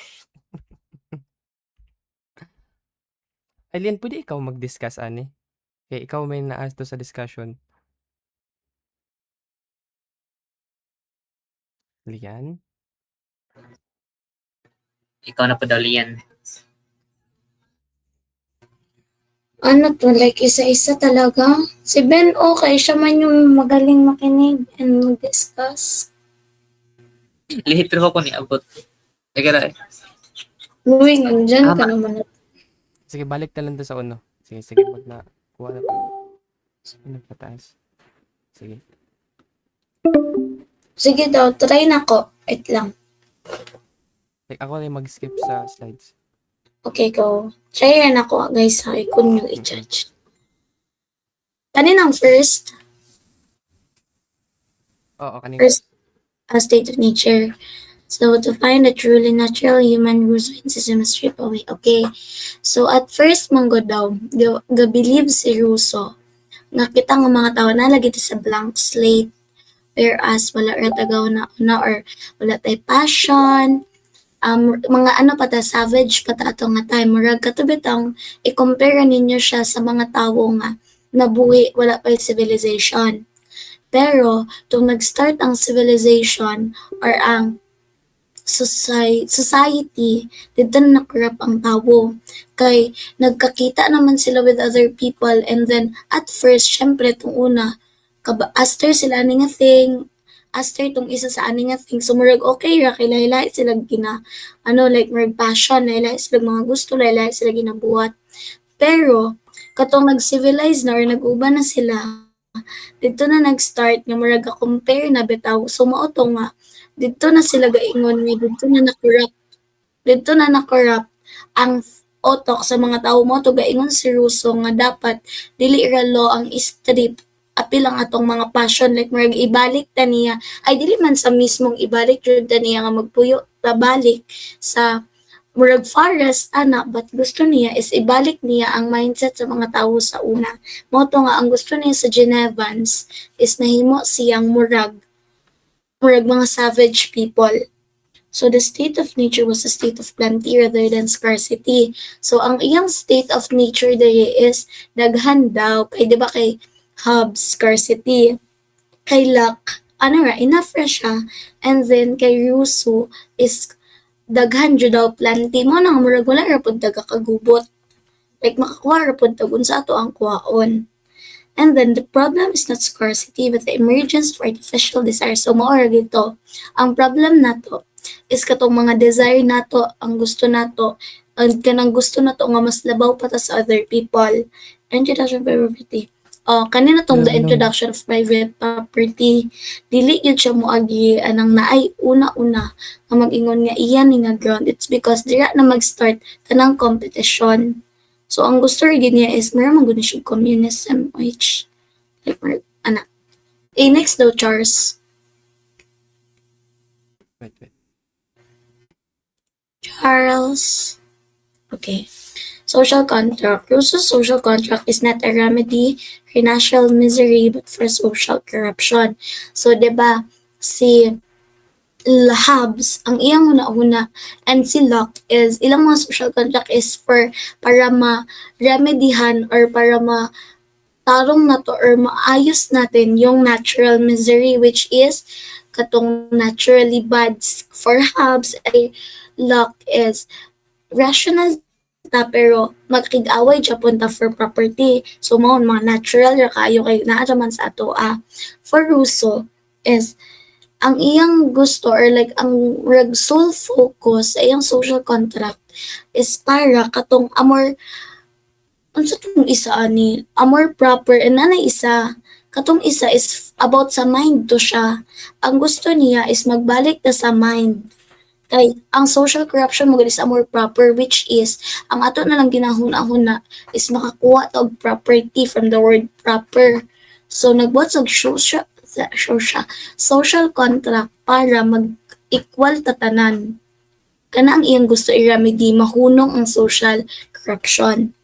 [SPEAKER 1] Alien, pwede ikaw mag-discuss, ani? Kaya ikaw may naas to sa discussion. Lian?
[SPEAKER 2] Ikaw na po daw, Lian.
[SPEAKER 4] Ano to, like isa-isa talaga. Si Ben, okay, siya man yung magaling makinig and mag-discuss.
[SPEAKER 2] Lihit pero ko ni abot. Teka
[SPEAKER 4] Luwing, andyan ka
[SPEAKER 2] Tama.
[SPEAKER 4] naman.
[SPEAKER 1] Sige, balik na lang to sa uno. Sige, pag nakuha na pa. Ano pataas? Sige.
[SPEAKER 4] Sige daw, try na ko. Wait lang.
[SPEAKER 1] Like, ako na yung mag-skip sa slides.
[SPEAKER 4] Okay, go. Try rin ako, guys, ha. Kung nyo i-judge. Kaninang first?
[SPEAKER 1] Oo, kanina.
[SPEAKER 4] First, a state of nature. So, to find a truly natural human rules in system strip away. Okay. So, at first, manggo daw, ga-believe si Russo nga kita nga mga tao na lagi sa blank slate. Whereas, wala rin tagaw na or wala tayo passion, mga ano pa ta, savage pa ta ato nga time. Murag katubit ang i-compare ninyo siya sa mga tao nga nabuhi, wala pa yung civilization. Pero, tung nag-start ang civilization or ang society, dito na nakurap ang tao. Kay, nagkakita naman sila with other people and then, at first, syempre, itong una, after sila aning nga thing, after itong isa sa aning nga thing, so murag okay ra, kay lahi-lahi sila like, murag passion, lahi-lahi sila mga gusto, lahi-lahi sila ginabuhat. Pero, katong nag-civilize na or nag-uba na sila, dito na nag-start nga murag compare na bitaw, so mao to nga, dito na sila gaingon nga dito na nakorrupt ang otok sa mga tao mo to gaingon si Russo nga dapat dili ra law ang strip apil ang atong mga passion like murag ibalik ta niya ay dili man sa mismong ibalik jud ta niya nga magpuyo ta balik sa murag forest ana but gusto niya is ibalik niya ang mindset sa mga tao sa una mo to nga ang gusto niya sa Genevans is nahimo siyang murag mga savage people. So the state of nature was a state of plenty rather than scarcity. So ang iyang state of nature dere is daghan daw kay di ba kay Hobbes scarcity, kay Locke enough ra siya, and then kay Rousseau is daghan jud daw plenty mo nang murag wala ra pud kagubot. Like makakuha ra pud tag unsa ato ang kuhaon. And then, the problem is not scarcity, but the emergence of artificial desire. So, maora dito. Ang problem nato is katong mga desire nato, ang gusto nato, ang kanang gusto nato nga mas labaw pa ta sa other people. And yun poverty. kanina tong the
[SPEAKER 1] No.
[SPEAKER 4] introduction of private property, dili yun siya moagi anang naay una-una nga mag-ingon nga iyan ni nga ground. It's because dira na mag-start tanang competition. So ang gusto rin niya is meron man gud siya communism which like ana. Next daw Charles.
[SPEAKER 1] Wait.
[SPEAKER 4] Charles. Okay. Social contract. Rousseau's social contract is not a remedy for national misery but for social corruption. So, diba, si Hobbes, ang iyang una-una, and si Locke is, ilang mga social contract is para ma-remedihan or para tarong na to or maayos natin yung natural misery which is katong naturally bad for Hobbes ay Locke is rational ta pero magkig-away Japon ta for property. So mao mga natural ra kayo kay naa man sa ato For Rousseau is ang iyang gusto or like ang sole focus sa iyang social contract is para katong amor unsa tong isa ani amor proper and nanay isa katong isa is about sa mind to siya. Ang gusto niya is magbalik ta sa mind. Kay ang social corruption mo is more proper which is ang ato na lang ginahuna-huna is makakuha ta og property from the word proper. So nagbuhat og social contract para mag-equal tatanan. Kana ang iyang gusto i-remedy mahunong ang social corruption.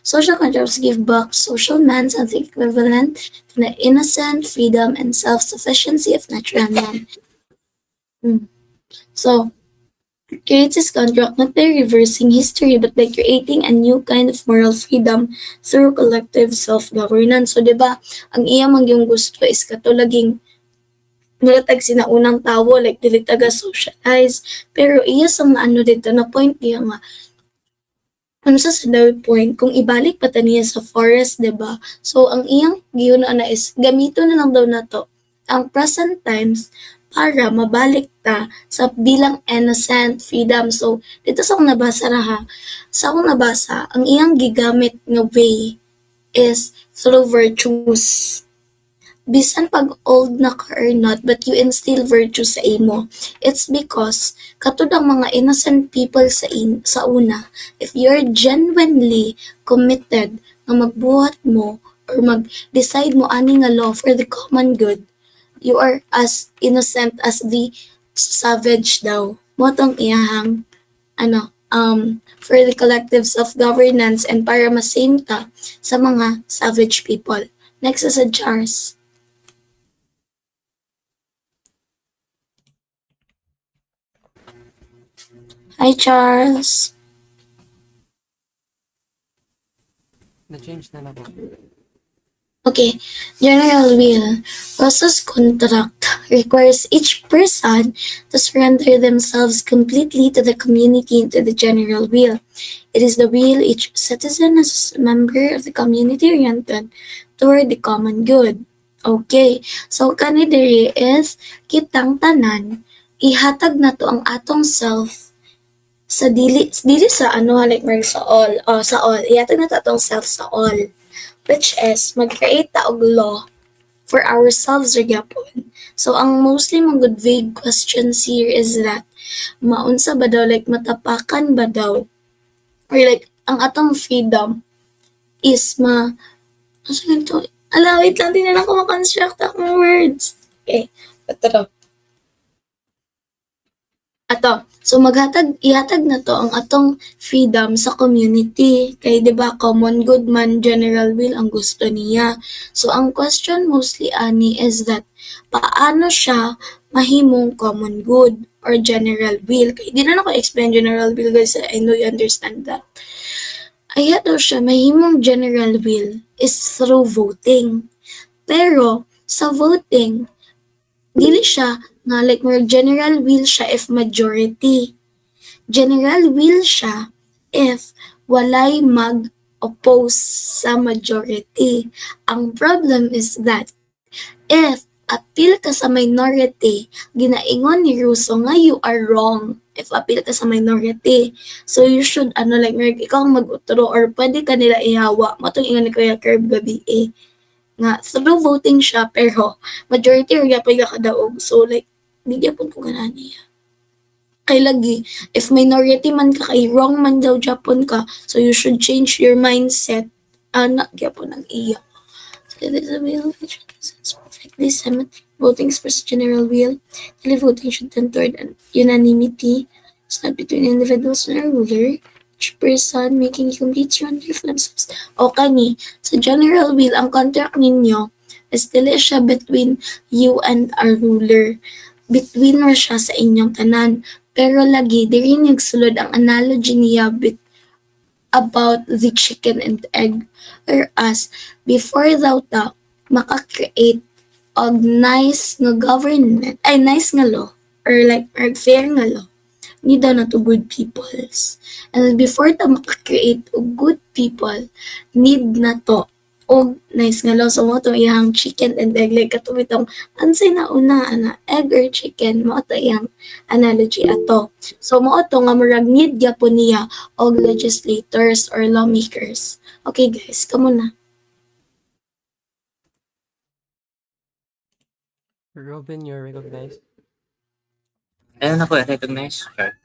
[SPEAKER 4] Social contracts give back social man something equivalent to the innocent freedom and self-sufficiency of natural man. So creates this contract not by reversing history but by creating a new kind of moral freedom through collective self-governance. So, diba, ang iya mang yung gusto is katulaging mulatag sinaunang tawo, like dili taga-socialize. Pero iya sang ano dito na point niya nga, ano sa point, kung ibalik pa ta niya sa forest, diba? So, ang iyang giyuna na is, gamito na lang daw na to ang present times para mabalik ta sa bilang innocent freedom. So, dito sa akong nabasa sa akong nabasa, ang iyang gigamit nga way is through virtues. Bisan pag old na ka or not, but you instill virtue sa imo. It's because, katud ang mga innocent people sa una, if you're genuinely committed na magbuhat mo or mag-decide mo ani nga law for the common good, you are as innocent as the savage daw. Motong iyahang, for the collective self-governance and para masame ta sa mga savage people. Next is a Charles. Hi, Charles.
[SPEAKER 1] Na-change na po.
[SPEAKER 4] Okay, general will. Rousseau's contract requires each person to surrender themselves completely to the community and to the general will. It is the will each citizen as a member of the community oriented toward the common good. Okay, so kanidiri is kitang tanan, ihatag na to ang atong self sa dili sa like sa all, ihatag na to atong self sa all. Which is, mag-create ta og law for ourselves or gyapon. So, ang mostly mga good vague questions here is that, maunsa ba daw, like, matapakan ba daw, or like, ang atong freedom is asa ganito, wait lang, tingnan ako makonstruct akong words. Okay, ito. So ihatag na to ang atong freedom sa community. Kay 'di ba common good man general will ang gusto niya. So ang question mostly ani is that paano siya mahimong common good or general will? Kay di na ako explain general will guys, I know you understand that. Aya daw siya mahimong general will is through voting. Pero sa voting dili siya nga like more general will siya if majority. General will siya if walay mag-oppose sa majority. Ang problem is that if appeal ka sa minority, ginaingon ni Rousseau nga you are wrong if appeal ka sa minority. So you should like ikaw mag-utro or pwede ka nila ihawa. Matong ingon ni Kuya Curb gabi nga through voting siya pero majority ra gyapon ka kadaog. So like di gyapon ko ganahan niya. Kay lagi if minority man ka kay wrong man daw gyapon ka, so you should change your mindset. Ana gyapon ang iya. So there's a will which is perfectly symmetry. Voting expresses general will. Televoting should tend toward an unanimity. It's not between individuals and a ruler. Each person making complete surrender for themselves. O kani, sa general will, ang contract ninyo is dili siya between you and a ruler. Between ra siya sa inyong tanan. Pero lagi, diri nagsulod ang analogy niya about the chicken and egg. Whereas, before daw ta, maka-create og nice nga government, ay nice nga law, or like, or fair nga law, need daw na to good peoples. And before ta maka-create og good people, need na to og nice nga law. So, mo to iyang chicken and egg, like kato itong, ansay na una, ana, egg or chicken, mo to iyang analogy ato. So, mo to nga murag need gyapon niya og legislators or lawmakers. Okay guys, kamo na.
[SPEAKER 1] Robin, you're recognized.
[SPEAKER 2] Ayun na ko recognize. Sure.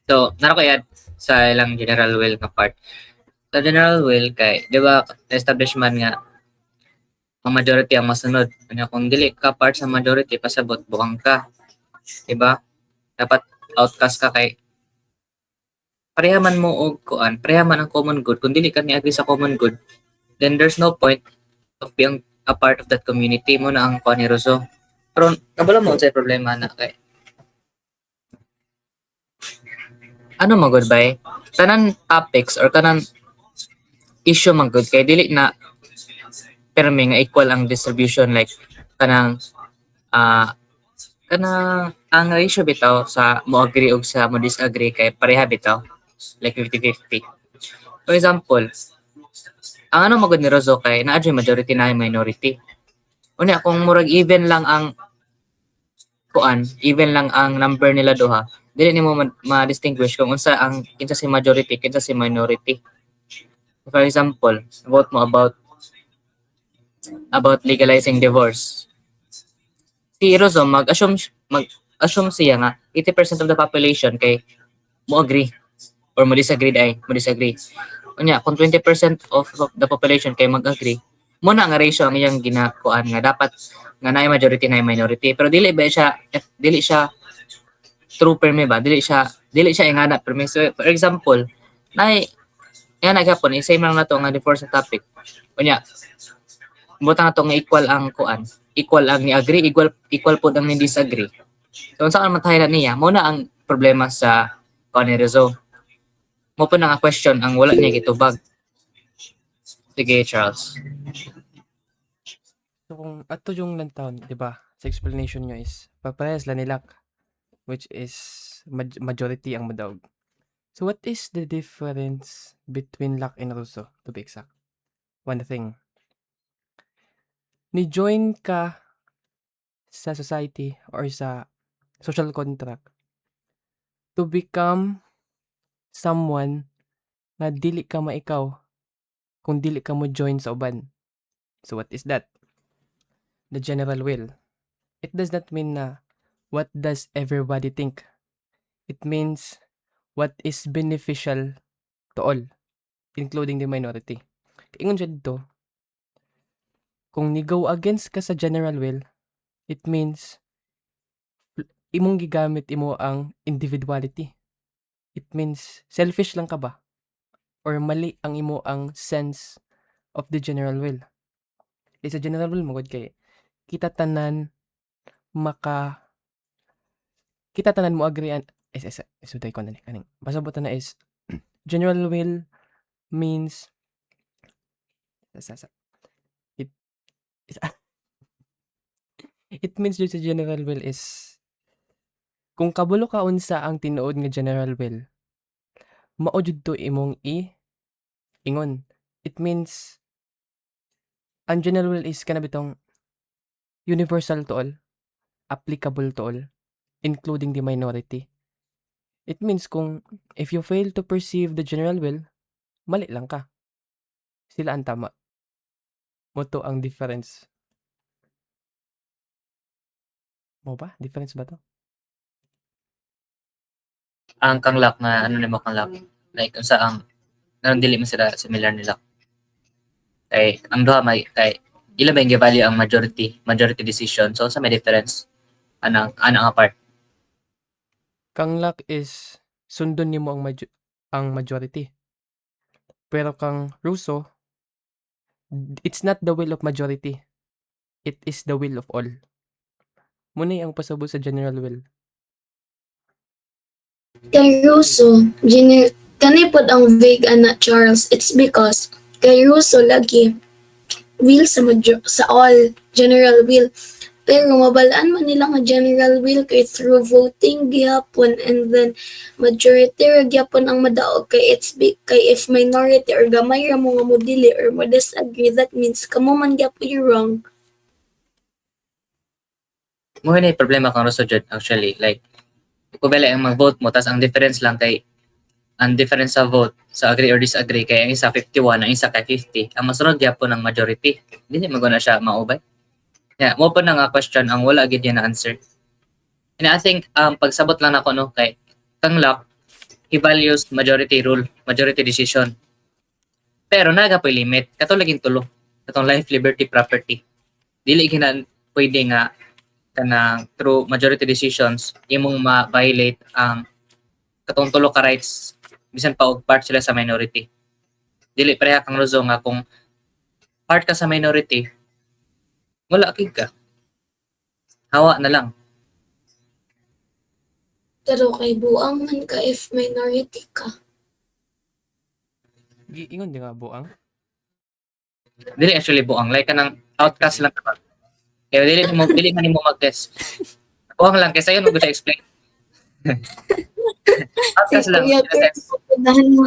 [SPEAKER 2] So, naro ko yan sa ilang general will nga part. Sa general will kay, di ba, establishment nga ang majority ang masunod. Kanya kung dili ka part sa majority, pasabot bukang ka. Di ba? Dapat outcast ka kay parehaman mo og kuan, parehaman ang common good. Kung dili ka ni agree sa common good, then there's no point of being a part of that community mo na ang kuan ni Rosso. Pero kabalo mo sa problema na kay ano mo good bay? Tanan topics or tanan issue man good kay dili na permi nga equal ang distribution like kanang kanang ang ratio bitaw sa mo agree ug sa mo disagree kay pareha bitaw like 50-50. For example, ang ano magud ni Rosso kay naa majority na minority. Unya kung murag even lang ang kuan, even lang ang number nila duha, dili nimo ma-distinguish kung unsa ang kinsa si majority, kinsa si minority. For example, vote mo about legalizing divorce. Si Rosso mag-assume siya nga 80% of the population kay mo agree or mo disagree. Unya, kung 20% of the population kay mag-agree, mo na nga ratio ang iyang ginakuan nga dapat nga naay majority naay minority. Pero dili siya true permi ba? Dili siya ingana permi. So, for example, naay yan nagapon same lang nato nga divorce sa topic. Unya, butang nato nga equal ang kuan. Equal ang ni agree, equal po ang ni disagree. So, unsa ka matahilan niya? Mo na ang problema sa kuan ni Rizzo. Mo po na nga question ang wala niya gitubag. Sige, Charles.
[SPEAKER 1] So kung ato yung lantaon, di ba? Sa explanation nyo is, paparehas lang nila, which is majority ang madaog. So what is the difference between Locke and Rousseau, to be exact? One thing. Ni-join ka sa society or sa social contract to become someone na dili ka maikaw kung dili ka mo join sa uban. So what is that? The general will. It does not mean na what does everybody think. It means what is beneficial to all, including the minority. Ingon siya dito, kung ni-go against ka sa general will, it means imong gigamit imo ang individuality. It means selfish lang ka ba? Or mali ang imo ang sense of the general will. Sa general will mo kay kita tanan mo agree so day ko na kaning basta buta na is general will means it is it means yung sa general will is kung kabulo ka unsa ang tinuod nga general will, mao jud to imong ingon. It means ang general will is kana bitong universal to all, applicable to all, including the minority. It means kung if you fail to perceive the general will, mali lang ka. Sila ang tama. mo to ang difference. Mo ba? Difference ba to?
[SPEAKER 2] Ang kanglak nga ano nimo kanglak like unsa ang naron dili man sila similar nila kay ang duha may kay ila ba yung value ang majority decision so unsa may difference anang nga part
[SPEAKER 1] Kang luck is sundon nimo ang majority. Pero kang Russo, it's not the will of majority. It is the will of all. Muna ang pasabot sa general will.
[SPEAKER 4] Kay Russo, kani pod ang vague ana Charles. It's because kay Russo lagi will sa all general will. Pero mabalaan man nila nga general will kay through voting gihapon and then majority ra gyapon ang madaog kay kay if minority or gamay ra mo nga mo dili or mo disagree that means kamo man gyapon you wrong.
[SPEAKER 2] mo na problema kang Rosso jud actually like kung bala ang mag-vote mo tas ang difference lang kay ang difference sa vote sa agree or disagree kay ang isa 51 ang isa kay 50 ang masunod gyapon ang majority dili maguna siya maubay. Yeah, mo pa na nga question ang wala gid na answer. And I think pagsabot lang nako no kay kang Locke he values majority rule, majority decision. Pero naga pa limit katong laging tulo. Katong life, liberty, property. Dili gina pwede nga kanang through majority decisions imong ma-violate ang katong tulo ka rights bisan pa og part sila sa minority. Dili pareha kang Rozo nga kung part ka sa minority wala kig ka. Hawa na lang.
[SPEAKER 4] Pero kay buang man ka if minority ka.
[SPEAKER 1] Ingon di nga buang.
[SPEAKER 2] Dili actually buang like kanang outcast lang ka. Kaya dili man nimo mag-guess. Buang lang kasi yun mo gusto explain. Outcast lang.
[SPEAKER 4] Kuya
[SPEAKER 2] In a sense,
[SPEAKER 4] Punahan mo.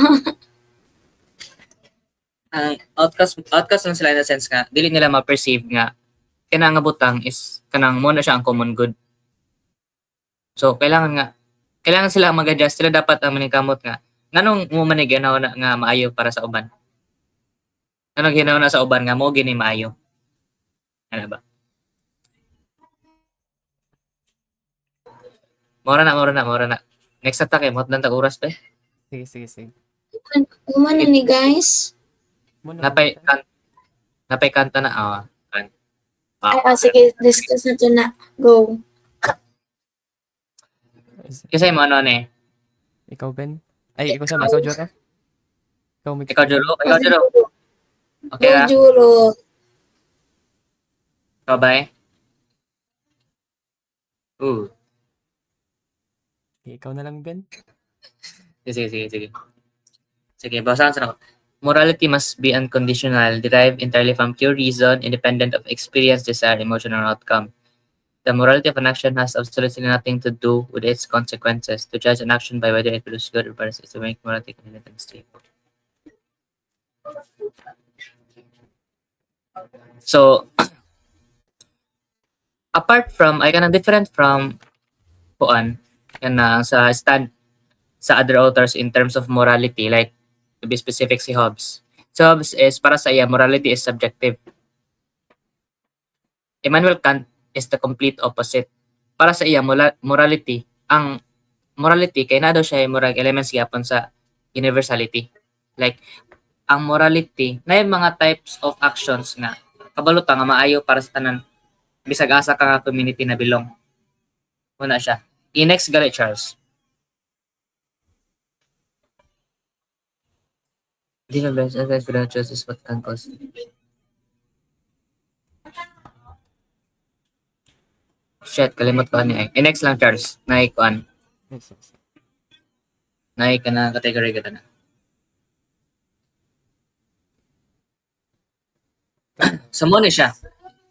[SPEAKER 2] ang outcast lang sila in a sense nga dili nila ma-perceive nga kanang nga butang is kanang mo na siya ang common good. So kailangan sila mag-adjust sila dapat ang maningkamot nga nganong mo man ginawa na nga maayo para sa uban. Ano ginawa na sa uban nga mo gini maayo. Ano ba? Mora na. Next attack mo dan tag oras pa.
[SPEAKER 1] Sige.
[SPEAKER 4] Umano ni guys.
[SPEAKER 1] Muna
[SPEAKER 2] Napay kanta na
[SPEAKER 4] Sige, discuss na to na. Go.
[SPEAKER 2] kasi mo ano ni.
[SPEAKER 1] Ikaw, Ben? Ay, ikaw sama. Ikaw, Jora?
[SPEAKER 2] Ikaw Juro. Okay
[SPEAKER 4] Go,
[SPEAKER 2] ra.
[SPEAKER 4] Juro.
[SPEAKER 2] Bye.
[SPEAKER 1] Ikaw na lang, Ben?
[SPEAKER 2] Sige. Sige, basahan sa ako. Morality must be unconditional, derived entirely from pure reason, independent of experience, desire, emotion, or outcome. The morality of an action has absolutely nothing to do with its consequences. To judge an action by whether it produces good or bad is to make morality convenient and stable. So, apart from, ay kanang different from kuan, kana sa other authors in terms of morality, like to be specific si Hobbes. So Hobbes is para sa iya morality is subjective. Immanuel Kant is the complete opposite. Para sa iya morality kay na daw siya murag elements gyapon sa universality. Like ang morality na yung mga types of actions nga kabalot nga maayo para sa tanan bisag asa ka nga community na belong. Una siya. Next gali Charles. Di na best advice without justice what can cause. Shit, kalimot ko niya. Next lang Charles. Naikuan.
[SPEAKER 1] Yes.
[SPEAKER 2] Naik ka na category ka na. So mo ni siya.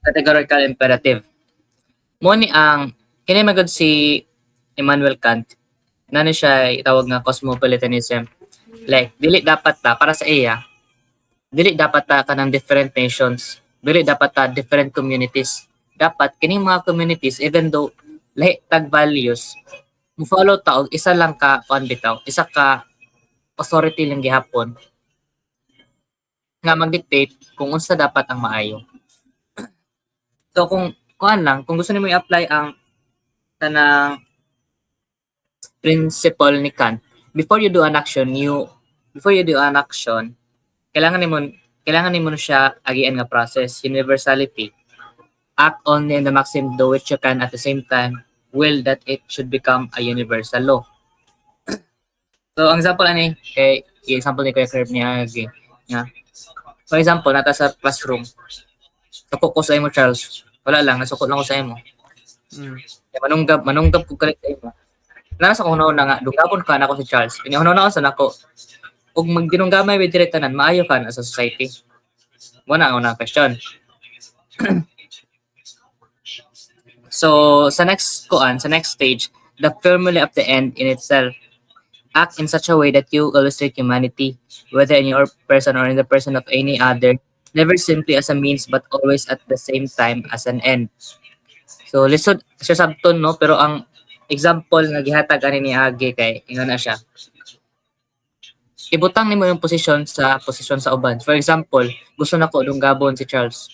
[SPEAKER 2] Categorical imperative. Mo ni ang kini magod si Immanuel Kant. Nani siya itawag nga cosmopolitanism. Like dili dapat ta para sa iya. Dili dapat ta kanang different nations. Dili dapat ta different communities. Dapat kining mga communities even though lahi tag values mo follow ta og isa lang ka kuan bitaw, isa ka authority lang gihapon. nga mag-dictate kung unsa dapat ang maayo. So kung kung gusto nimo i-apply ang tanang principle ni Kant, before you do an action, kailangan nimo na siya agian nga process, universality. Act only in the maxim do which you can at the same time will that it should become a universal law. So ang example ani kay example ni Kuya Curve niya nga. For example, nata sa classroom. Suko ko sa imo, Charles. Wala lang, nasuko lang ko sa imo.
[SPEAKER 1] Mm.
[SPEAKER 2] Kaya manunggab ko kalit sa imo. Nasa ko na nga, dugapon ka na ako si Charles. Pinahuna na ako sa nako. Ug magdinunggamay with diretanan, maayo ka na sa society. Wala ang unang question. So, sa next stage, the formula of the end in itself. Act in such a way that you illustrate humanity, whether in your person or in the person of any other, never simply as a means but always at the same time as an end. So, lisod siya sabton, no? Pero ang example nga gihatag ani ni Age kay ingon na siya. Ibutang nimo yung posisyon sa uban. For example, gusto nako dunggabon si Charles.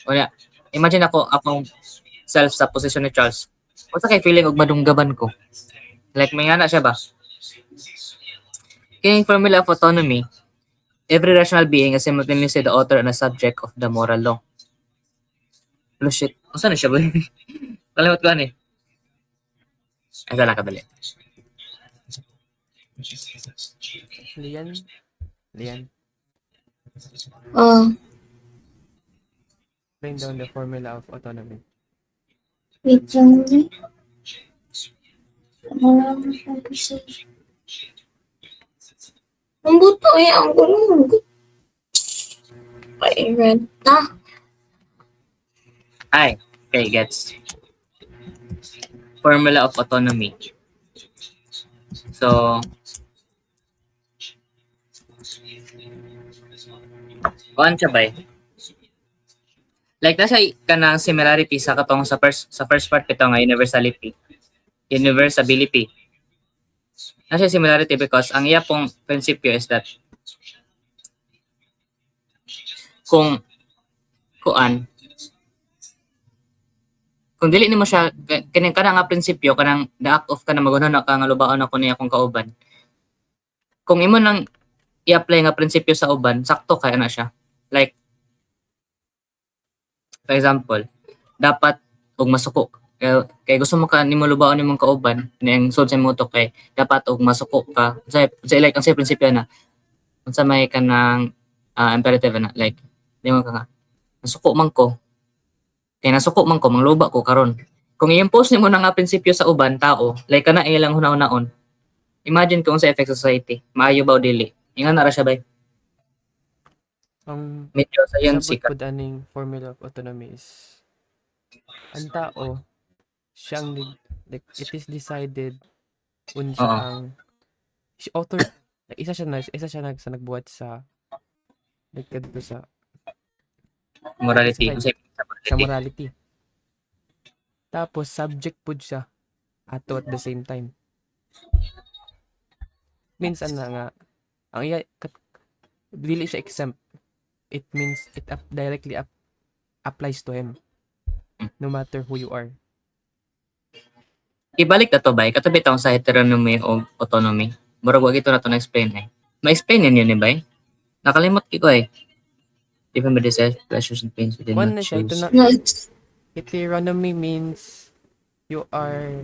[SPEAKER 2] Wala. Imagine akong self sa posisyon ni Charles. Unsa kay feeling og madunggaban ko? Like may ana siya ba? Kaya formula of autonomy, every rational being is simultaneously the author and a subject of the moral law. Oh shit. Saan na siya ba? Kalimot ko eh. Ay, saan nakadali?
[SPEAKER 1] Lian, bring down the formula of autonomy.
[SPEAKER 4] Wait lang. Ang buto ang gulong. Ay, red na.
[SPEAKER 2] Ay, okay, gets. Formula of autonomy. So, kuan siya ba? Like nasa kanang similarity sa katong sa first part kito nga universality. Nasa similarity because ang iya pong prinsipyo is that kung dili nimo siya kining kana nga prinsipyo kanang the act of kana magunahon na ka nga lubaon ako niya akong kauban. Kung imo nang i-apply nga prinsipyo sa uban, sakto kaya na siya. Like for example, dapat og masuko kay gusto mo ka nimo lubaon nimong kauban ning sud sa moto kay dapat og masuko ka sa like ang sa prinsipyo na unsa may kanang imperative na like di mo ka nga nasuko man ko kay nasuko man ko mangluba ko karon kung i-impose nimo na nga prinsipyo sa uban tao like kana ilang hunaon imagine kung sa effect society maayo ba o dili ingon na ra siya bay
[SPEAKER 1] Ang
[SPEAKER 2] medyo sa yun
[SPEAKER 1] sabot
[SPEAKER 2] sika
[SPEAKER 1] po aning formula of autonomy is ang tao siyang like it is decided unsa
[SPEAKER 2] Oo.
[SPEAKER 1] ang si author like, isa siya nagbuhat sa like kadto sa
[SPEAKER 2] morality
[SPEAKER 1] sa
[SPEAKER 2] sa
[SPEAKER 1] sa
[SPEAKER 2] morality
[SPEAKER 1] morality. Tapos subject pud siya ato at the same time. Minsan na nga ang dili siya exempt. It means it directly applies to him no matter who you are.
[SPEAKER 2] ibalik na to bay katabi taong sa heteronomy o autonomy murag wag ito na to na explain ma-explain ninyo ni bay nakalimot ko even by desires pleasures and pains we did
[SPEAKER 1] One
[SPEAKER 2] not
[SPEAKER 1] na siya, ito
[SPEAKER 2] choose
[SPEAKER 1] na heteronomy means you are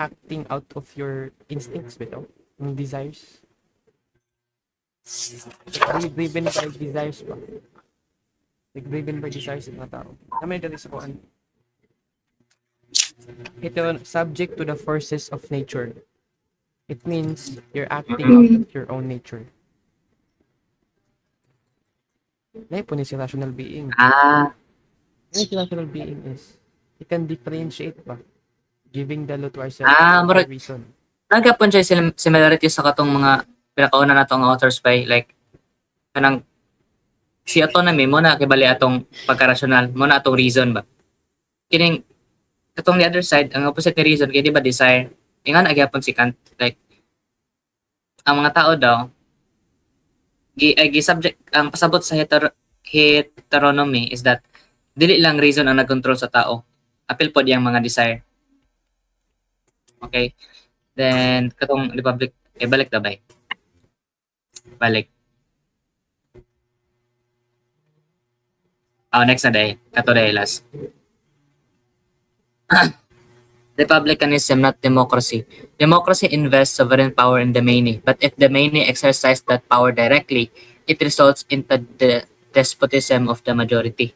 [SPEAKER 1] acting out of your instincts bitaw, yung desires. Like, driven by desires ba? Like, driven by desires ng mga tao. Naman dito sa kuan. Ito, subject to the forces of nature. It means you're acting out of your own nature. Ngayon po ni si rational being. Ngayon si rational being is, it can differentiate ba? Giving the law to ourselves
[SPEAKER 2] murag
[SPEAKER 1] by reason.
[SPEAKER 2] nagapon siya similarity sa katong mga pinakauna natong authors by like kanang si autonomy mo na kibali atong pagka-rational mo na atong reason ba kining katong the other side ang opposite ni reason kay di ba desire ingan agyapon si Kant like ang mga tao daw subject ang pasabot sa heteronomy is that dili lang reason ang nagkontrol sa tao. Apil pod yang mga desire. Okay? Then katong republic balik na bay. Balik. Next na day. Kato day last. Republicanism, not democracy. Democracy invests sovereign power in the many, but if the many exercise that power directly, it results into the despotism of the majority.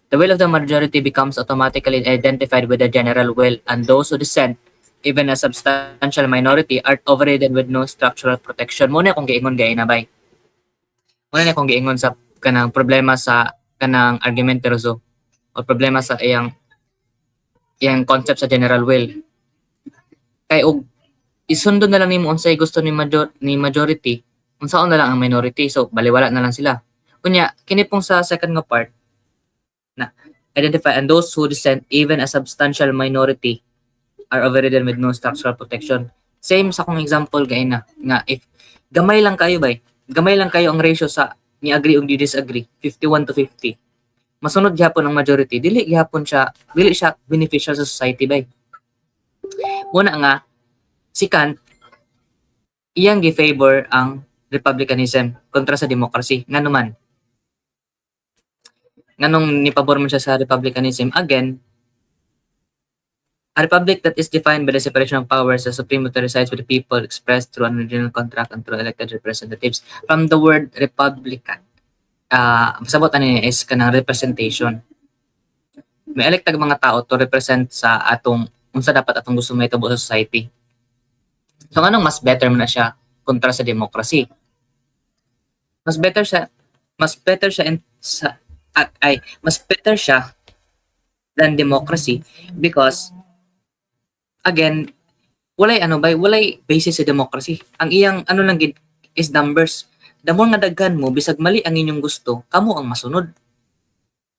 [SPEAKER 2] The will of the majority becomes automatically identified with the general will, and those who dissent, even a substantial minority, are overridden with no structural protection. Muna kung giingon gay na bay. Muna kung giingon sa kanang problema sa kanang argumenteroso o problema sa iyang concept sa general will. Kay og isundo na lang nimo unsay gusto ni majority, unsaon na lang ang minority, so baliwala na lang sila. Kunya kini pong sa second nga part na identify and those who dissent, even a substantial minority, are overridden with no structural protection. Same sa kong example gay na nga if gamay lang kayo ang ratio sa ni agree ug disagree 51 to 50. Masunod gyapon ang majority, dili siya beneficial sa society bay. Una nga si Kant iyang gi-favor ang republicanism kontra sa democracy. Nganong nipabor man siya sa republicanism, again, a republic that is defined by the separation of powers, the supremacy resides with the people, expressed through an original contract and through elected representatives. From the word republican, sabot ani is kanang representation. May electag mga tao to represent sa atong unsa dapat atong gusto mahitabo sa society. So anong mas better man na siya kontra sa democracy? Mas better siya than democracy because again, walay basis sa democracy. Ang iyang lang gid is numbers. The more nga daghan mo, bisag mali ang inyong gusto, kamo ang masunod.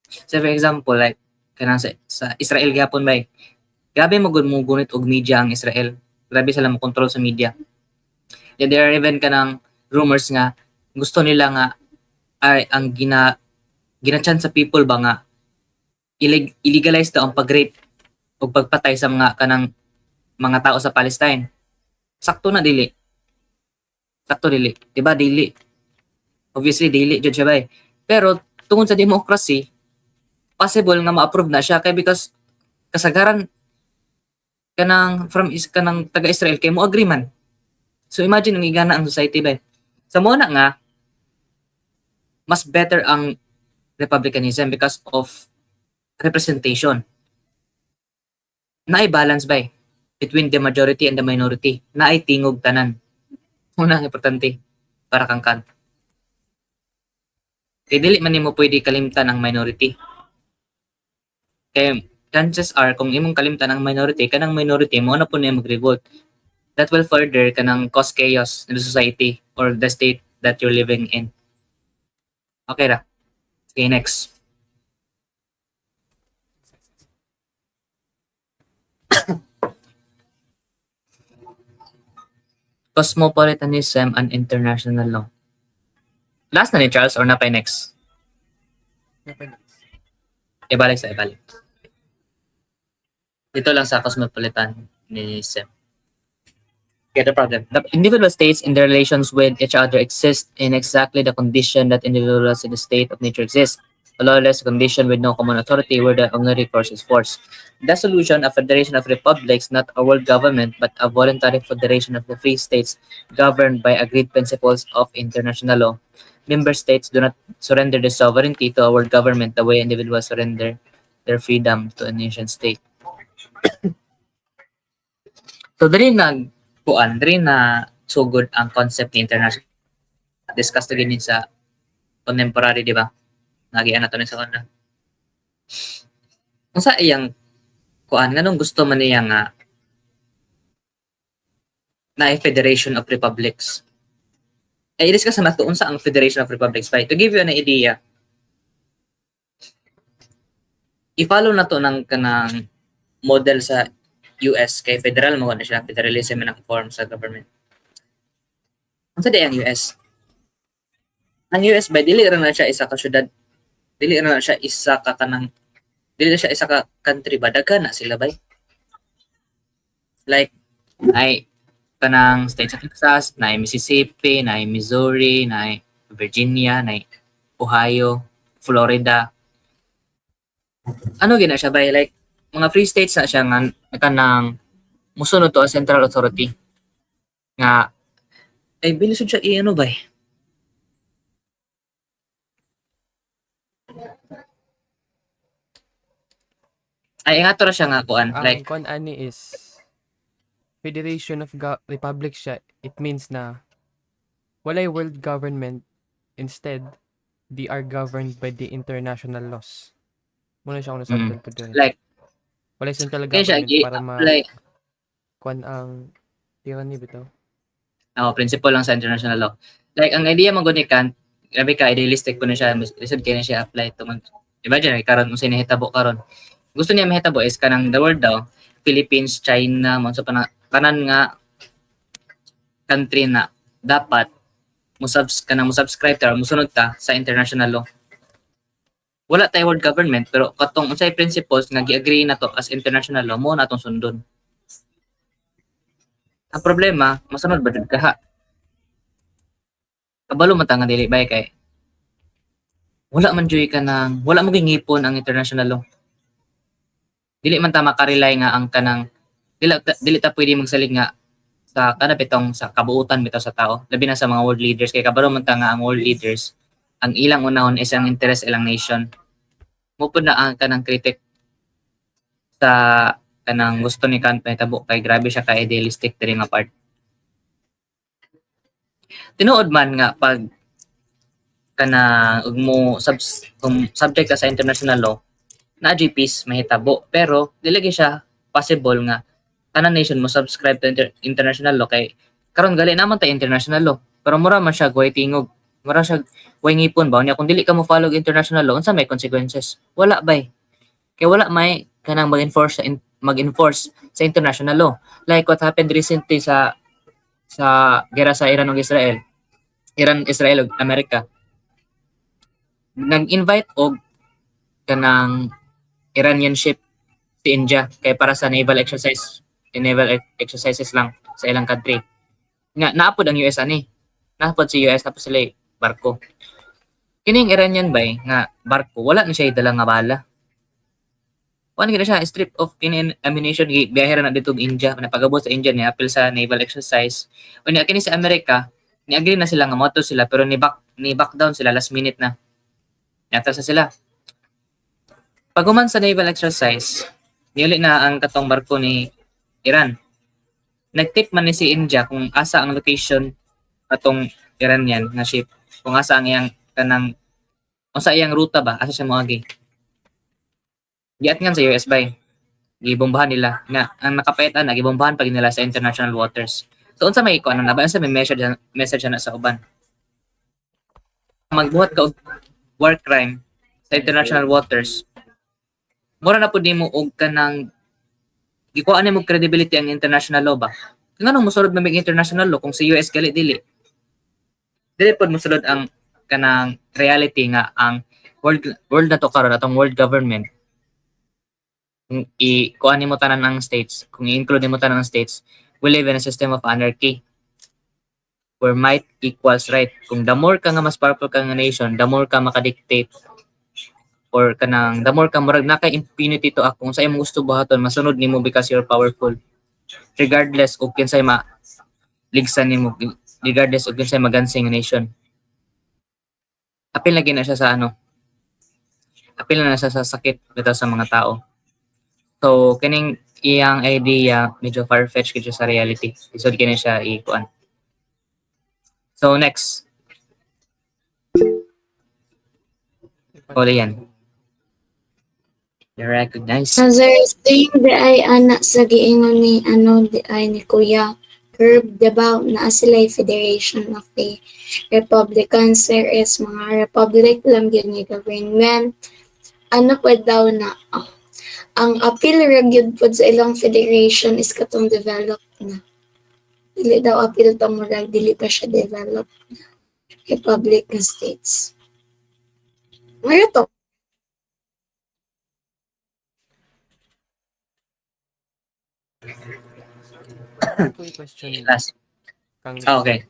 [SPEAKER 2] So for example, like kanang sa Israel gyapon bay. Grabe mo gunit og media ang Israel. Grabe sila mo control sa media. And there are even kanang rumors nga gusto nila nga ay ang ginachan sa people ba nga illegalize daw ang pag-rape o pagpatay sa mga tao sa Palestine. Sakto dili. Diba dili? Obviously dili jud siya bay. Pero tungod sa democracy, possible nga ma-approve na siya kay because kasagaran kanang taga-Israel kay mo agree man. So imagine ang igana ang society bay. Sa mo na nga mas better ang republicanism because of representation. Naay balance bay between the majority and the minority. Naay tingog tanan. Una ang importante para kang Kant. Kaya dili man nimo pwede kalimtan ang minority. Kaya chances are kung imong kalimtan ang minority, kanang minority mo na po niya mag-revolt. That will further kanang cause chaos in the society or the state that you're living in. Okay ra. Okay, next. Cosmopolitanism and international law. Last na ni Charles or napay next? Ibalik. Dito lang sa cosmopolitanism. Get the problem. The individual states in their relations with each other exist in exactly the condition that individuals in the state of nature exist. A lawless condition with no common authority where the only recourse is force. The solution, a federation of republics, not a world government, but a voluntary federation of the free states governed by agreed principles of international law. Member states do not surrender their sovereignty to a world government the way individuals surrender their freedom to a nation state. So, dali na sugod ang concept ni international. Discuss to ginin sa contemporary, di ba? Nagian na to sa kanila. Kung sa iyang nganong gusto man niya nga na Federation of Republics. I-discuss naman ito unsa ang Federation of Republics. Right? To give you an idea, i-follow na to ng kanang model sa US kay federal mo na siya, federalism ng form sa government. Unsa di ang US? ang US ba dili ra na siya isa ka syudad, dili ra na siya isa ka kanang dili na siya isa ka country ba, daghan na sila bay. Like ay kanang state sa Texas, na Mississippi, na Missouri, na Virginia, na Ohio, Florida. Ano gina siya bay, like mga free states na siya nga kanang musunod to ang central authority nga ay bilisod siya i-ano bay. Ay nga to ra siya nga kuan,
[SPEAKER 1] Ang
[SPEAKER 2] like
[SPEAKER 1] kon ani is Federation of Republic siya. It means na walay world government. Instead, they are governed by the international laws. Muna siya kung nasabtan po doon.
[SPEAKER 2] like
[SPEAKER 1] Walay central
[SPEAKER 2] kaya siya
[SPEAKER 1] government para
[SPEAKER 2] i-apply
[SPEAKER 1] kuan ang tyranny bitaw.
[SPEAKER 2] principle lang sa international law. Like ang idea mo gud ni Kant, grabe ka idealistic po na siya, lisod kaya na siya apply to imagine karon unsay nahitabo karon. Gusto niya mahitabo is kanang the world daw, Philippines, China, mo sa tanan nga country na dapat kanang mo-subscribe ta or musunod ta sa international law. Wala tayo world government pero katong unsay principles nga gi-agree na to as international law mo na tong sundon. Ang problema, masunod ba jud kaha? Kabalo man ta nga dili bay kay wala man joy ka nang wala mo gingipon ang international law. Dili man ta makarely nga ang kanang dili ta pwede magsalig nga sa kana bitong sa kabuutan bitaw sa tao, labi na sa mga world leaders kay kabalo man ta nga ang world leaders ang ilang unahon is ang interest ilang nation. Mupod na ang kanang critic sa kanang gusto ni Kant na tabo kay grabe siya ka idealistic diri nga part. Tinuod man nga pag kanang mo subject ka sa international law na peace mahitabo pero dili siya possible nga tanan nation mo subscribe to international law kay karon gali naman ta international law pero mura man siya way tingog, mura siya way ngipon ba unya kung dili ka mo follow international law unsa may consequences, wala bay kay wala may kanang mag-enforce sa international law like what happened recently sa gera sa Iran ug Israel ug Amerika. Nag-invite og kanang Iranian ship si India kay para sa naval exercises lang sa ilang country. Nga naapod ang US ani. Naapod si US tapos sila barko. Kining Iranian bay nga barko wala na siya dala nga bala. Wala gid siya strip of kini ammunition biyahera na dito India na pagabot sa India ni apil sa naval exercise. Unya kini sa Amerika ni agree na sila nga moto sila pero ni back down sila last minute na. Yata sa sila. Paguman sa naval exercise, niuli na ang katong barko ni Iran. Nagtip man ni si India kung asa ang location atong Iranian nga ship. Kung asa ang iyang kanang unsa iyang ruta ba asa siya moagi. Giatngan sa US bay. Gibombahan nila nga ang nakapaitan na gibombahan pag nila sa international waters. So unsa may kuan na ba unsa may message na sa uban. Magbuhat ka og war crime sa international waters. Mura na pud nimo og kanang gikuan nimo credibility ang international law ba? Kung anong mosulod na may international law kung si US gali dili. Dili pud mosulod ang kanang reality nga ang world na to karon atong world government. Kung kuan nimo tanan ang states, kung i-include nimo tanan ang states, we live in a system of anarchy where might equals right. Kung the more ka nga mas powerful ka nga nation, the more ka makadictate or kanang the more ka murag naka impunity to act kung sa imong gusto buhaton masunod nimo because you're powerful regardless og kinsay ligsan nimo regardless og kinsay magansing nation. Apil lagi na siya sa apil na siya sa sakit bitaw sa mga tao. So kining iyang idea medyo far-fetched gid sa reality, isod kini siya ikuan. So next Oli yan. You recognize?
[SPEAKER 4] There's thing di ay anak sa giingon ni di ay ni Kuya Curb, diba? Na sila Federation of the Republicans. There is mga republic lang yun yung government. Pa daw na ang appeal ragyod po sa ilang federation is katong develop na. Dili daw appeal to murag, dili pa siya develop na. Republic nga states. Ngayon to.
[SPEAKER 1] Ano ko i-question
[SPEAKER 2] Last.
[SPEAKER 1] kang
[SPEAKER 2] Okay.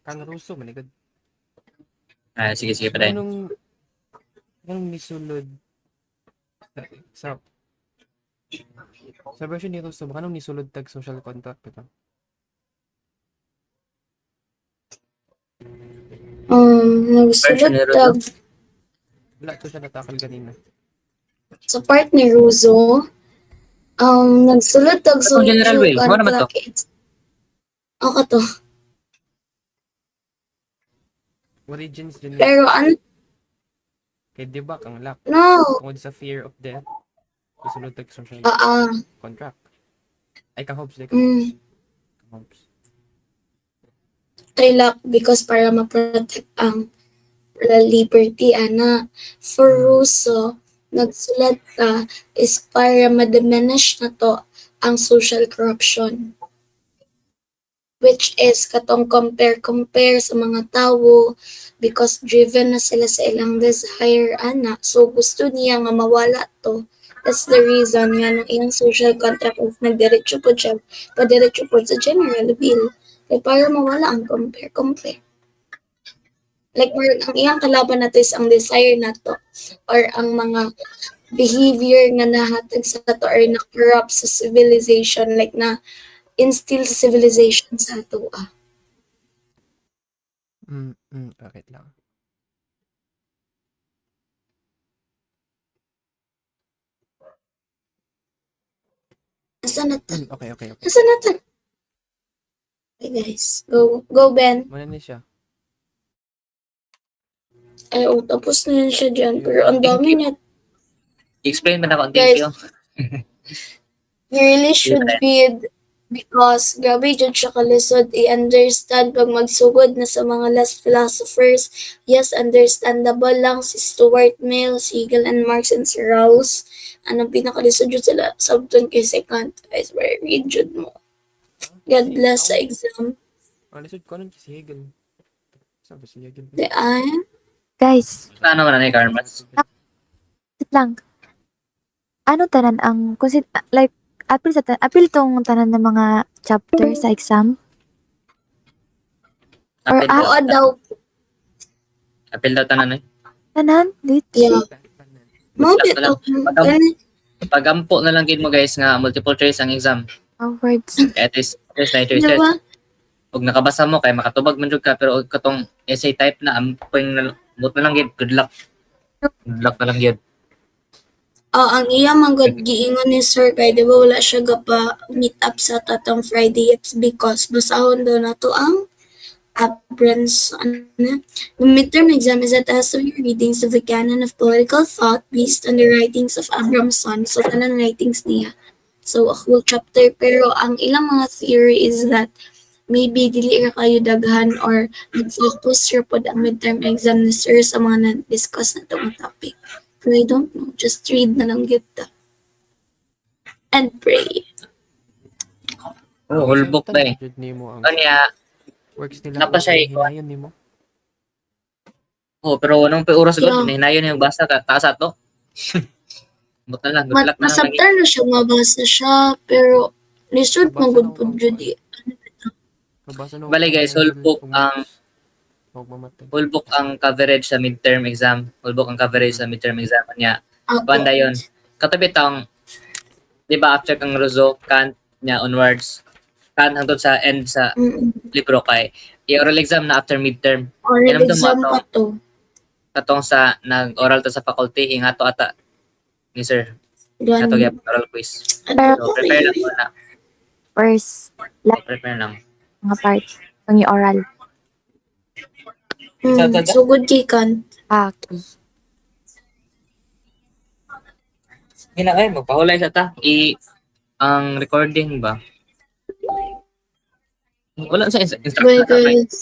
[SPEAKER 1] kang Russo manigod.
[SPEAKER 2] Sige pa din.
[SPEAKER 1] Anong nisulod sa version ni Russo, baka anong nisulod tag social contract ito?
[SPEAKER 2] Version ni
[SPEAKER 4] Nagsulat
[SPEAKER 2] Russo?
[SPEAKER 4] tag
[SPEAKER 1] Wala to siya natakal kanina.
[SPEAKER 4] sa part ni Ruzo, nagsulat tag
[SPEAKER 2] Pero kung general way, mo naman to.
[SPEAKER 4] Ako to.
[SPEAKER 1] Origins din
[SPEAKER 4] Pero ano,
[SPEAKER 1] kay di ba kang lock
[SPEAKER 4] no.
[SPEAKER 1] tungod sa fear of death. Nisulod tag social contract. Ay kang Hobbes, di ka
[SPEAKER 4] Mm,
[SPEAKER 1] kang Hobbes.
[SPEAKER 4] kay Locke because para ma-protect ang liberty, ana. For Russo, nagsulat ka is para ma-diminish na to ang social corruption. Which is katong compare sa mga tao because driven na sila sa ilang desire, ana. So gusto niya nga mawala to. That's the reason nga nung iyang social contract is nagdiretso po siya, padiretso po sa general bill. Kaya para mawala ang compare. Like, ang iyang kalaban nato is ang desire nato or ang mga behavior nga nahatag sa ato or na-corrupt sa civilization, like na instill sa civilization sa ato.
[SPEAKER 1] Okay lang.
[SPEAKER 4] Asa na ta?
[SPEAKER 1] Okay.
[SPEAKER 4] Asa na ta? Okay guys, go Ben.
[SPEAKER 1] Muna ni siya.
[SPEAKER 4] Ay, tapos na yun siya dyan. Pero ang dami niya.
[SPEAKER 2] Explain mo na ako. Thank you.
[SPEAKER 4] You really should read because grabe dyan siya kalisod i-understand pag magsugod na sa mga last philosophers. Yes, understandable lang si Stuart Mill, si Hegel and Marx and si Rawls. Anong pinakalisod yun sila? Sabton kay second. I swear, read yun mo. God bless sa exam.
[SPEAKER 1] Lisod ko nun si Hegel. Sabi si Hegel.
[SPEAKER 4] Di ay?
[SPEAKER 8] Guys,
[SPEAKER 2] Ano man na ni Karmas?
[SPEAKER 8] wait lang. Ano tanan ang like apil tong tanan ng mga chapter sa exam? Or
[SPEAKER 2] Apil
[SPEAKER 4] Oo daw.
[SPEAKER 2] Apil daw tanan eh.
[SPEAKER 8] Tanan? Dito.
[SPEAKER 4] Yeah. Mo
[SPEAKER 2] Good luck
[SPEAKER 4] bito.
[SPEAKER 2] na lang. Pagampo na lang gid mo guys nga multiple choice ang exam.
[SPEAKER 8] Words.
[SPEAKER 2] Kaya at least na choice
[SPEAKER 4] Ano ba?
[SPEAKER 2] test. Pag nakabasa mo kay makatubag man jud ka pero katong essay type na ampoing na na lang gid. Good luck. Good luck na lang gid.
[SPEAKER 4] Ang iya manggod giingon ni Sir kay di ba wala siya gapa meet up sa tatang Friday it's because basahon daw na to ang Abrams the midterm exam is a test of your readings of the canon of political thought based on the writings of Abramson. So tanan writings niya. So a whole chapter pero ang ilang mga theory is that maybe dili ra kayo daghan or mag-focus ra pod ang midterm exam ni Sir sa mga na-discuss na itong topic. But I don't know. Just read na lang kita. And pray.
[SPEAKER 2] Whole book ba eh.
[SPEAKER 1] Nimo ang
[SPEAKER 2] Kanya,
[SPEAKER 1] works nila.
[SPEAKER 2] napa siya
[SPEAKER 1] hinayon nimo.
[SPEAKER 2] pero anong oras
[SPEAKER 4] Yeah.
[SPEAKER 2] gud hinayon yung basa ka taas ato. Buta lang, good luck na lang lagi.
[SPEAKER 4] Masabtar na siya, mabasa siya, pero lisod
[SPEAKER 1] Mabasa
[SPEAKER 4] magud
[SPEAKER 1] na
[SPEAKER 4] pod
[SPEAKER 1] ako.
[SPEAKER 4] jud.
[SPEAKER 2] Bali guys, whole book ang coverage sa midterm exam. Whole book ang coverage sa midterm exam niya. Banda yon. Katabi tang, di ba after kang Rousseau, Kant niya onwards, Kant hangtod sa end sa libro kay i-oral exam na after midterm.
[SPEAKER 4] Oral
[SPEAKER 2] Alam mo
[SPEAKER 4] exam
[SPEAKER 2] to?
[SPEAKER 4] pa to.
[SPEAKER 2] Katong sa nag-oral to sa faculty, ingato ata ni sir.
[SPEAKER 4] Gan.
[SPEAKER 2] Ato gyud oral quiz.
[SPEAKER 8] Pero
[SPEAKER 2] So prepare lang muna.
[SPEAKER 8] first
[SPEAKER 2] Prepare lang.
[SPEAKER 8] mga part ng oral.
[SPEAKER 4] So good kay Kant.
[SPEAKER 8] Okay.
[SPEAKER 2] Ginagay mo, pahulay sa ta. Ang recording ba? Wala sa
[SPEAKER 4] Bye
[SPEAKER 2] instruction na.
[SPEAKER 4] guys.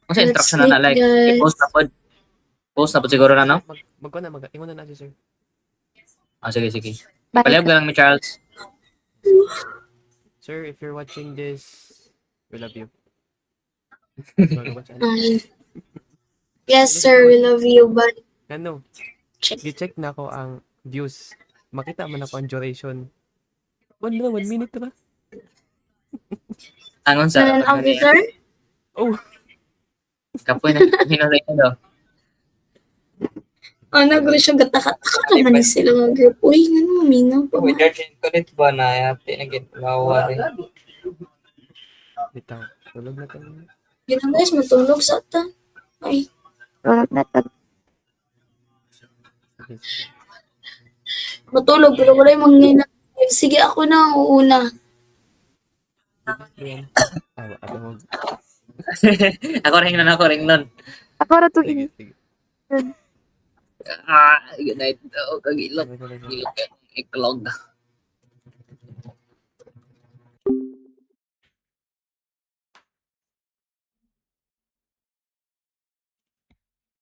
[SPEAKER 2] Kung sa
[SPEAKER 4] Let's
[SPEAKER 2] instruction na like,
[SPEAKER 4] sleep, guys.
[SPEAKER 2] i-post na po. Post na po siguro na, no?
[SPEAKER 1] Ingon na si sir.
[SPEAKER 2] Sige.
[SPEAKER 8] Bye.
[SPEAKER 2] Palihog na lang mi Charles.
[SPEAKER 1] Sir, if you're watching this, we love you.
[SPEAKER 4] Bye. Yes, sir. We love you, but
[SPEAKER 1] Ano,
[SPEAKER 4] check.
[SPEAKER 1] gi-check na ko ang views. Makita man ako ang duration. 1 minute ba?
[SPEAKER 2] Angon sa
[SPEAKER 4] An officer?
[SPEAKER 1] Oh,
[SPEAKER 2] kapoy na hinulay ko daw.
[SPEAKER 4] Nagro siya gataka-taka naman sila nga group. Uy, ano, minaw pa.
[SPEAKER 2] Kung judge ko nito ba na yati na ginawa rin.
[SPEAKER 1] bitaw. Tulog na tayo.
[SPEAKER 4] Ginang guys, matulog sa ta. Ay,
[SPEAKER 8] Tulog na tag.
[SPEAKER 1] Sige, sige.
[SPEAKER 4] matulog. Pero wala yung mangyay na. Sige, ako na ang uuna.
[SPEAKER 1] Sige, yan. Ako mo.
[SPEAKER 2] Ako ring nun.
[SPEAKER 8] Ako ra tong
[SPEAKER 1] Sige,
[SPEAKER 8] ini.
[SPEAKER 1] sige.
[SPEAKER 2] Good night. Oh, kagilok.
[SPEAKER 1] Sige, sige, sige.
[SPEAKER 2] Gilok yung iklog.